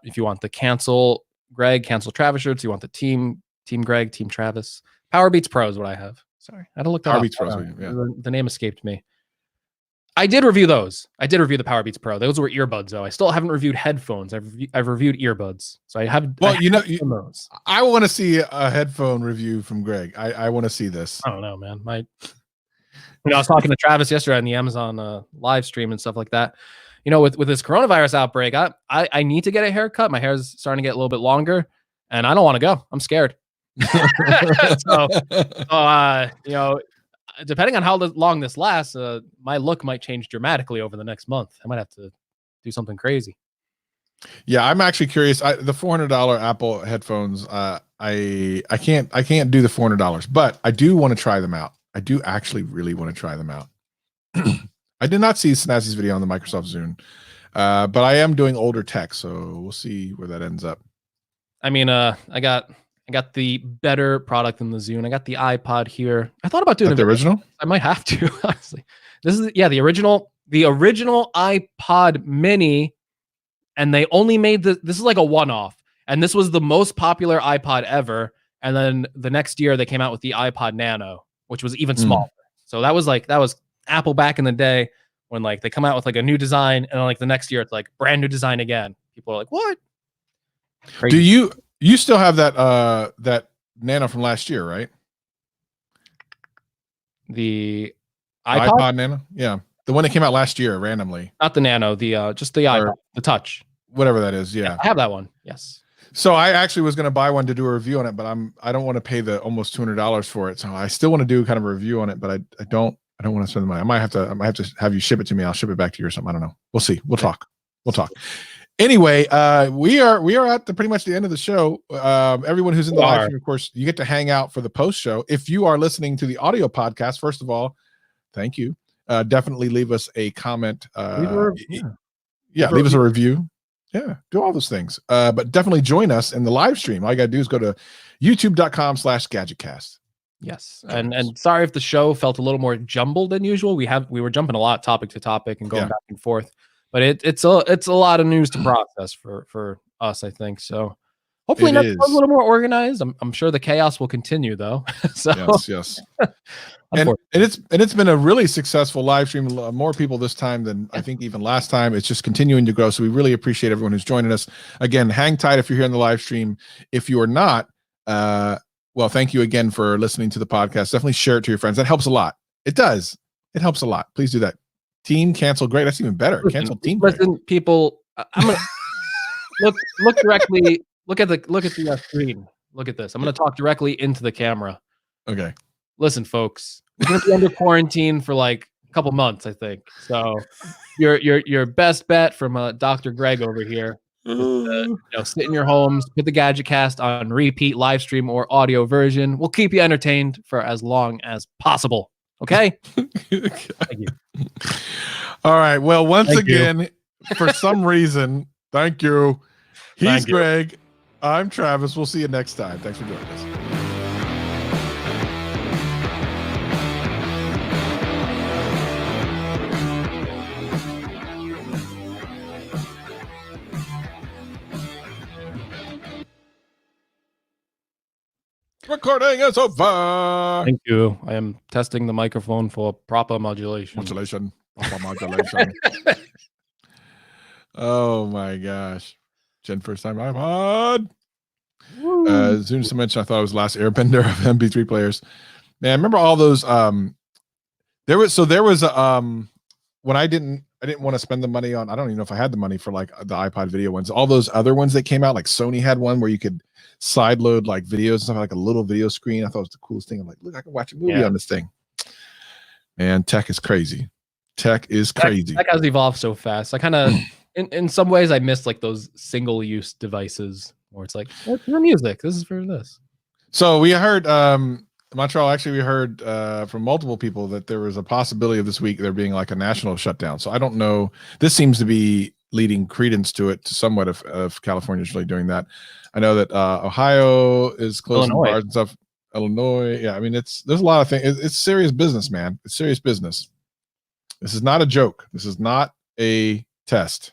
If you want the cancel Greg, cancel Travis shirts, you want the team Greg, team Travis. Power Beats Pro is what I have. Sorry, I had to look that up. Power Beats Pro. Yeah. The name escaped me. I did review those. I did review the Power Beats Pro. Those were earbuds, though. I still haven't reviewed headphones. I've reviewed earbuds. So I have. Well, those. I want to see a headphone review from Greg. I want to see this. I don't know, man. I was talking to Travis yesterday on the Amazon live stream and stuff like that. With this coronavirus outbreak, I need to get a haircut. My hair is starting to get a little bit longer, and I don't want to go. I'm scared. Depending on how long this lasts, my look might change dramatically over the next month. I might have to do something crazy. Yeah, I'm actually curious. The $400 Apple headphones, I can't do the $400, but I do want to try them out. I do actually really want to try them out. I did not see Snazzy's video on the Microsoft Zune, but I am doing older tech, so we'll see where that ends up. I mean, I got the better product than the Zune. I got the iPod here. I thought about doing the original. I might have to, honestly. This is the original iPod Mini, and they only made this is like a one-off, and this was the most popular iPod ever. And then the next year they came out with the iPod Nano, which was even smaller. So that was Apple back in the day when like they come out with like a new design, and then like the next year it's like brand new design again. People are like, what? Crazy. Do you still have that Nano from last year, right? The iPod Nano? Yeah. The one that came out last year randomly. Not the Nano, just the iPod, the Touch. Whatever that is, yeah. I have that one. Yes. So I actually was going to buy one to do a review on it, but I don't want to pay the almost $200 for it. So I still want to do kind of a review on it, but I don't want to spend the money. I might have to have you ship it to me. I'll ship it back to you or something. I don't know. We'll see. We'll talk. Anyway, we are at pretty much the end of the show. Everyone who's in the live stream, of course, you get to hang out for the post show. If you are listening to the audio podcast, first of all, thank you. Definitely leave us a comment. Leave us a review. Yeah, do all those things. But definitely join us in the live stream. All you got to do is go to youtube.com/GadgetCast. Yes, and sorry if the show felt a little more jumbled than usual. We were jumping a lot topic to topic and going back and forth, but it's a lot of news to process for us, I think. So hopefully next one's a little more organized. I'm sure the chaos will continue though. So yes. And it's been a really successful live stream. More people this time than I think even last time. It's just continuing to grow. So we really appreciate everyone who's joining us. Again, hang tight if you're here in the live stream. If you are not, well, thank you again for listening to the podcast. Definitely share it to your friends. That helps a lot. It does. It helps a lot. Please do that. Team cancel great. That's even better. Cancel team. Listen, people. I'm gonna look directly. Look at the screen. Look at this. I'm gonna talk directly into the camera. Okay. Listen, folks. We're gonna be under quarantine for like a couple months, I think. So your best bet from Dr. Greg over here. Sit in your homes, put the GadgetCast on repeat, live stream or audio version. We'll keep you entertained for as long as possible. Okay? Thank you. All right. Well, once again, for some reason, thank you. He's Greg. I'm Travis. We'll see you next time. Thanks for joining us. Recording is over. Thank you. I am testing the microphone for proper modulation. Proper modulation. Oh my gosh. Jen, first time iPod. As soon as I mentioned, I thought it was the last airbender of MP3 players. Man, I remember all those. There was when I didn't want to spend the money on, I don't even know if I had the money for like the iPod video ones. All those other ones that came out, like Sony had one where you could side load like videos and stuff, like a little video screen. I thought it was the coolest thing. I'm like, look, I can watch a movie on this thing. Man, tech is crazy. Tech has evolved so fast. I kind of, in some ways, I miss like those single-use devices where it's like, it's for music. This is for this. So we heard, Montreal, actually, we heard from multiple people that there was a possibility of this week there being like a national shutdown. So I don't know. This seems to be leading credence to it, to somewhat of California's really doing that. I know that Ohio is closing bars and stuff. Illinois. Yeah, I mean, there's a lot of things. It's serious business, man. It's serious business. This is not a joke. This is not a test.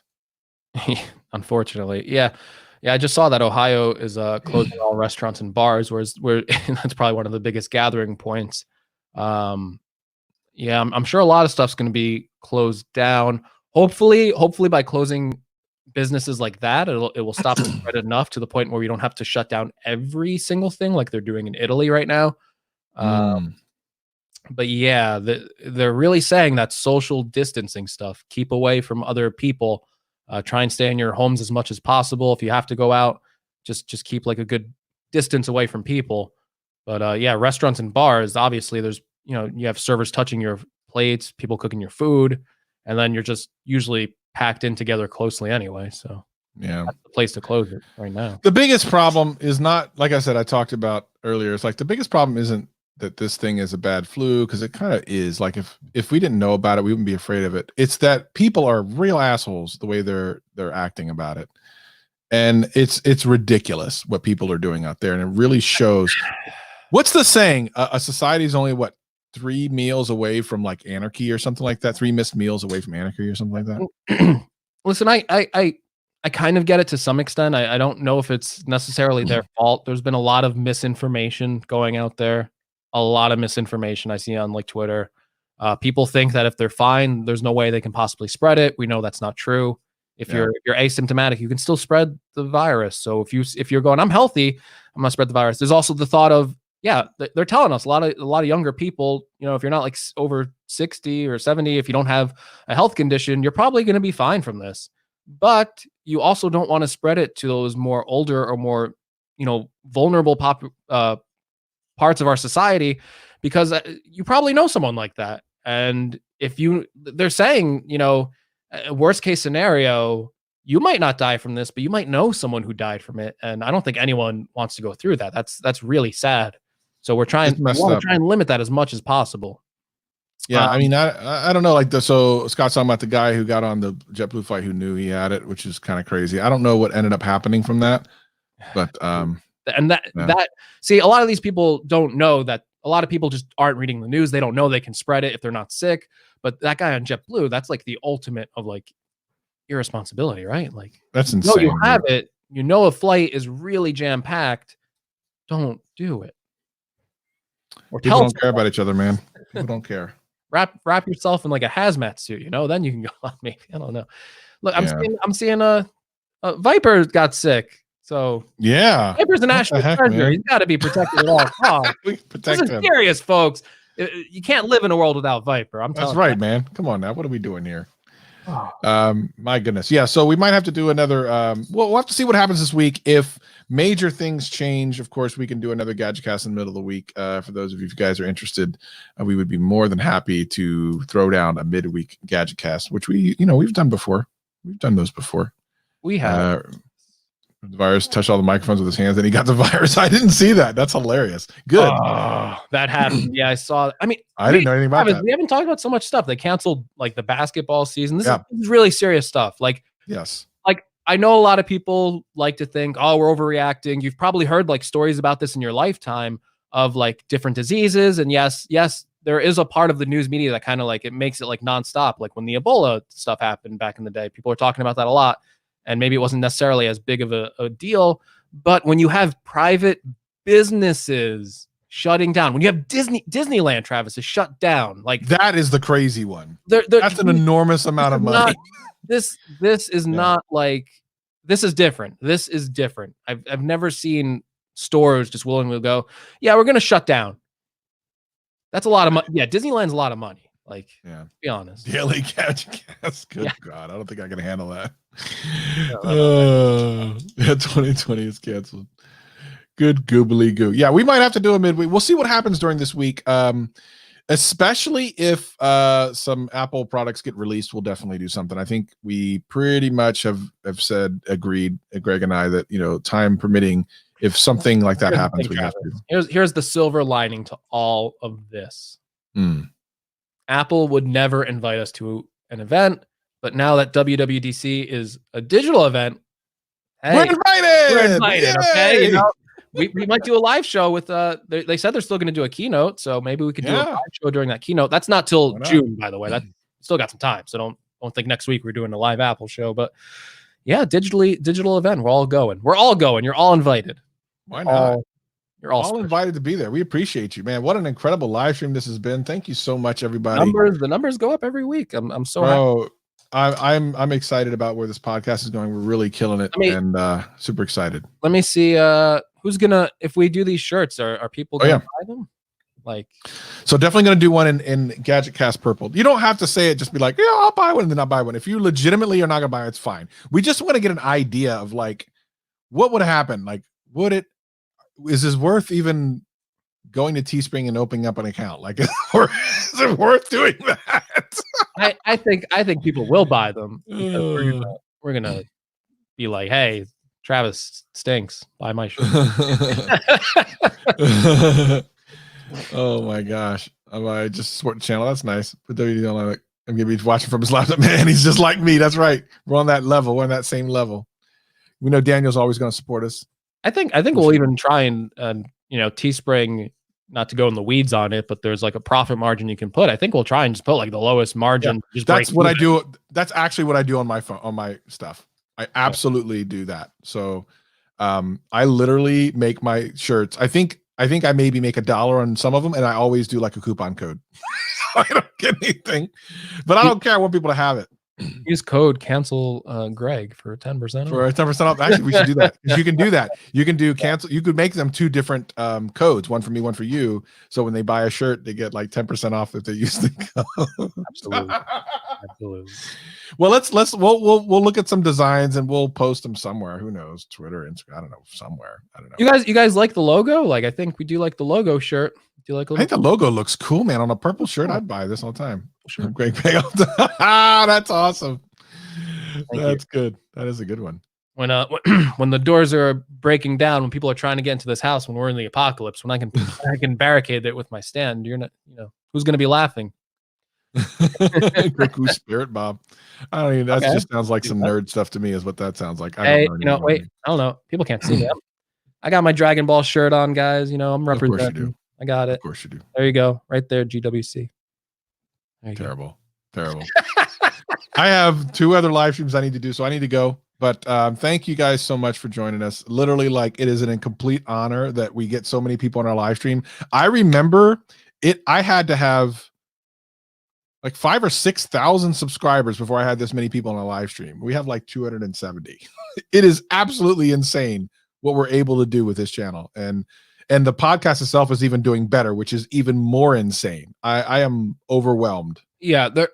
Unfortunately. Yeah. Yeah, I just saw that Ohio is closing all restaurants and bars, where that's probably one of the biggest gathering points. Yeah, I'm sure a lot of stuff's going to be closed down. Hopefully by closing businesses like that, it will stop the spread enough to the point where we don't have to shut down every single thing like they're doing in Italy right now. But yeah, they're really saying that social distancing stuff, keep away from other people. Try and stay in your homes as much as possible. If you have to go out, just keep like a good distance away from people. But yeah, restaurants and bars, obviously there's, you have servers touching your plates, people cooking your food, and then you're just usually packed in together closely anyway. So yeah, that's the place to close it right now. The biggest problem is not, like I said, I talked about earlier. It's like the biggest problem isn't that this thing is a bad flu, because it kind of is. Like if we didn't know about it, we wouldn't be afraid of it. It's that people are real assholes the way they're acting about it, and it's ridiculous what people are doing out there, and it really shows. What's the saying? A society is only 3 meals away from like anarchy or something like that. 3 missed meals away from anarchy or something like that. Listen, I kind of get it to some extent. I don't know if it's necessarily their fault. There's been a lot of misinformation going out there. A lot of misinformation I see on like Twitter. People think that if they're fine, there's no way they can possibly spread it. We know that's not true. If you're asymptomatic, you can still spread the virus. So if you're going, I'm healthy, I'm gonna spread the virus. There's also the thought of, they're telling us a lot of younger people, if you're not like over 60 or 70, if you don't have a health condition, you're probably going to be fine from this. But you also don't want to spread it to those more older or more, vulnerable parts of our society, because you probably know someone like that. And they're saying, worst case scenario, you might not die from this, but you might know someone who died from it. And I don't think anyone wants to go through that. That's really sad. So we want to try and limit that as much as possible. Yeah. I mean, I don't know, like so Scott's talking about the guy who got on the JetBlue flight who knew he had it, which is kind of crazy. I don't know what ended up happening from that, but, and that see, a lot of these people don't know that a lot of people just aren't reading the news. They don't know they can spread it if they're not sick. But that guy on JetBlue, that's like the ultimate of like irresponsibility, right? Like, that's insane. You have it. You know, a flight is really jam packed. Don't do it. Or people don't care about each other, man. People don't care. Wrap yourself in like a hazmat suit, you know. Then you can go on. Maybe I don't know. Look, I'm seeing a Viper got sick. So yeah, Viper's a national treasure. He's got to be protected at all costs. Protect him. Serious, folks. You can't live in a world without Viper. That's right, man. Come on now. What are we doing here? My goodness. Yeah. So we might have to do another. We'll have to see what happens this week. If major things change, of course, we can do another GadgetCast in the middle of the week. For those of you guys are interested, we would be more than happy to throw down a midweek GadgetCast, which we've done before. We've done those before. We have. The virus touched all the microphones with his hands, and he got the virus. I didn't see that. That's hilarious. Good. That happened. Yeah, I saw. I mean, I didn't know anything about that. We haven't talked about so much stuff. They canceled like the basketball season. This is really serious stuff. Like, yes. Like, I know a lot of people like to think, oh, we're overreacting. You've probably heard like stories about this in your lifetime of like different diseases. And yes, there is a part of the news media that kind of like it makes it like nonstop. Like when the Ebola stuff happened back in the day, people were talking about that a lot. And maybe it wasn't necessarily as big of a deal. But when you have private businesses shutting down, when you have Disneyland, Travis, is shut down, like that is the crazy one. That's an enormous amount of money. This is not like, this is different. This is different. I've never seen stores just willingly go, yeah, we're going to shut down. That's a lot of money. Yeah, Disneyland's a lot of money. Like, to be honest. Daily GadgetCast. Good God. I don't think I can handle that. Yeah, 2020 is canceled. Good goobly goo. Yeah, we might have to do a midweek. We'll see what happens during this week. Especially if some Apple products get released, we'll definitely do something. I think we pretty much have agreed, Greg and I, that time permitting, if something like that happens, we have to. Here's the silver lining to all of this. Apple would never invite us to an event, but now that WWDC is a digital event, hey, we're invited. Okay, we might do a live show with they said they're still going to do a keynote, so maybe we could do a live show during that keynote. That's not till June, by the way. That still got some time, so don't think next week we're doing a live Apple show. But yeah, digital event. We're all going. You're all invited. Why not? You're all invited to be there. We appreciate you, man. What an incredible live stream this has been. Thank you so much, everybody. The numbers go up every week. I'm so happy. I'm excited about where this podcast is going. We're really killing it, and super excited. Let me see who's gonna, if we do these shirts, are people gonna buy them? Like, so definitely gonna do one in GadgetCast purple. You don't have to say it, just be like, yeah, I'll buy one and then I'll buy one. If you legitimately are not gonna buy it, it's fine. We just want to get an idea of like what would happen. Like, is this worth even going to Teespring and opening up an account? Like, is it worth doing that? I think people will buy them because we're gonna be like, hey, Travis stinks. Buy my shirt. Oh my gosh! I just support the channel. That's nice. Put WD on. Like, I'm gonna be watching from his laptop. Man, he's just like me. That's right. We're on that level. We're on that same level. We know Daniel's always going to support us. I think we'll even try and Teespring, not to go in the weeds on it, but there's like a profit margin you can put. I think we'll try and just put like the lowest margin. Yeah, that's what I do. That's actually what I do on my phone, on my stuff. I absolutely do that. So I literally make my shirts. I think I maybe make $1 on some of them, and I always do like a coupon code. I don't get anything, but I don't care. I want people to have it. Use code cancel Greg for 10% off. For 10% off. Actually, we should do that. You can do that. You can do cancel. You could make them 2 different codes, one for me, one for you. So when they buy a shirt, they get like 10% off if they use the code. Absolutely. Well, we'll look at some designs and we'll post them somewhere. Who knows? Twitter, Instagram. I don't know. Somewhere. I don't know. You guys like the logo? Like, I think we do like the logo shirt. Do you like? I think the logo looks cool, man. On a purple shirt, I'd buy this all the time. Sure. Great payoff. That's awesome. That's good. That is a good one. When when the doors are breaking down, when people are trying to get into this house, when we're in the apocalypse, when I can barricade it with my stand, you're not, who's going to be laughing? Cuckoo spirit Bob. I don't even. That just sounds like some nerd stuff to me. Is what that sounds like. Hey, wait. I don't know. People can't see me. I got my Dragon Ball shirt on, guys. I'm representing. I got it. Of course you do. There you go. Right there, GWC. There you Terrible. I have 2 other live streams I need to do, so I need to go. But thank you guys so much for joining us. Literally, like, it is an incomplete honor that we get so many people on our live stream. I remember it. I had to have like 5,000 or 6,000 subscribers before I had this many people on a live stream. We have like 270. It is absolutely insane what we're able to do with this channel, and the podcast itself is even doing better, which is even more insane. I am overwhelmed. Yeah, there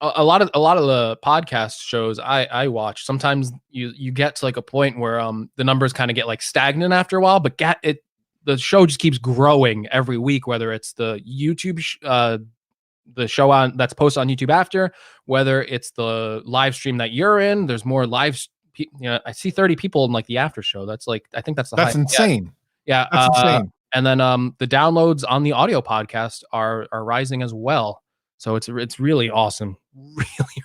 a lot of the podcast shows I watch. Sometimes you get to like a point where the numbers kind of get like stagnant after a while, but the show just keeps growing every week. Whether it's the YouTube the show that's posted on YouTube after, whether it's the live stream that you're in, there's more I see 30 people in like the after show. That's like, I think that's insane. Yeah, that's insane. And then the downloads on the audio podcast are rising as well. So it's really awesome.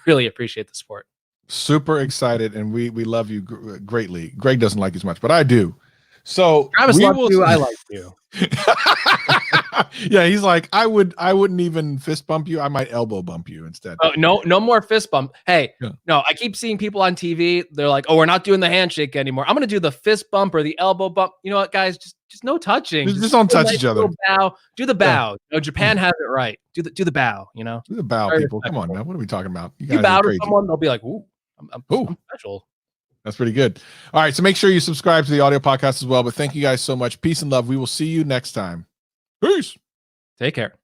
Really appreciate the support. Super excited, and we love you greatly. Greg doesn't like you as much, but I do. So Travis loves you. I like you. Yeah, he's like, I wouldn't even fist bump you. I might elbow bump you instead. Oh, no more fist bump. Hey, no, I keep seeing people on TV. They're like, oh, we're not doing the handshake anymore. I'm gonna do the fist bump or the elbow bump. You know what, guys? Just no touching. Just don't touch each other. Bow. Do the bow. You know, Japan has it right. Do the bow. You know, do the bow, very people. Come on, man. What are we talking about? You bow to someone, they'll be like, ooh, I'm special. That's pretty good. All right, so make sure you subscribe to the audio podcast as well. But thank you guys so much. Peace and love. We will see you next time. Peace. Take care.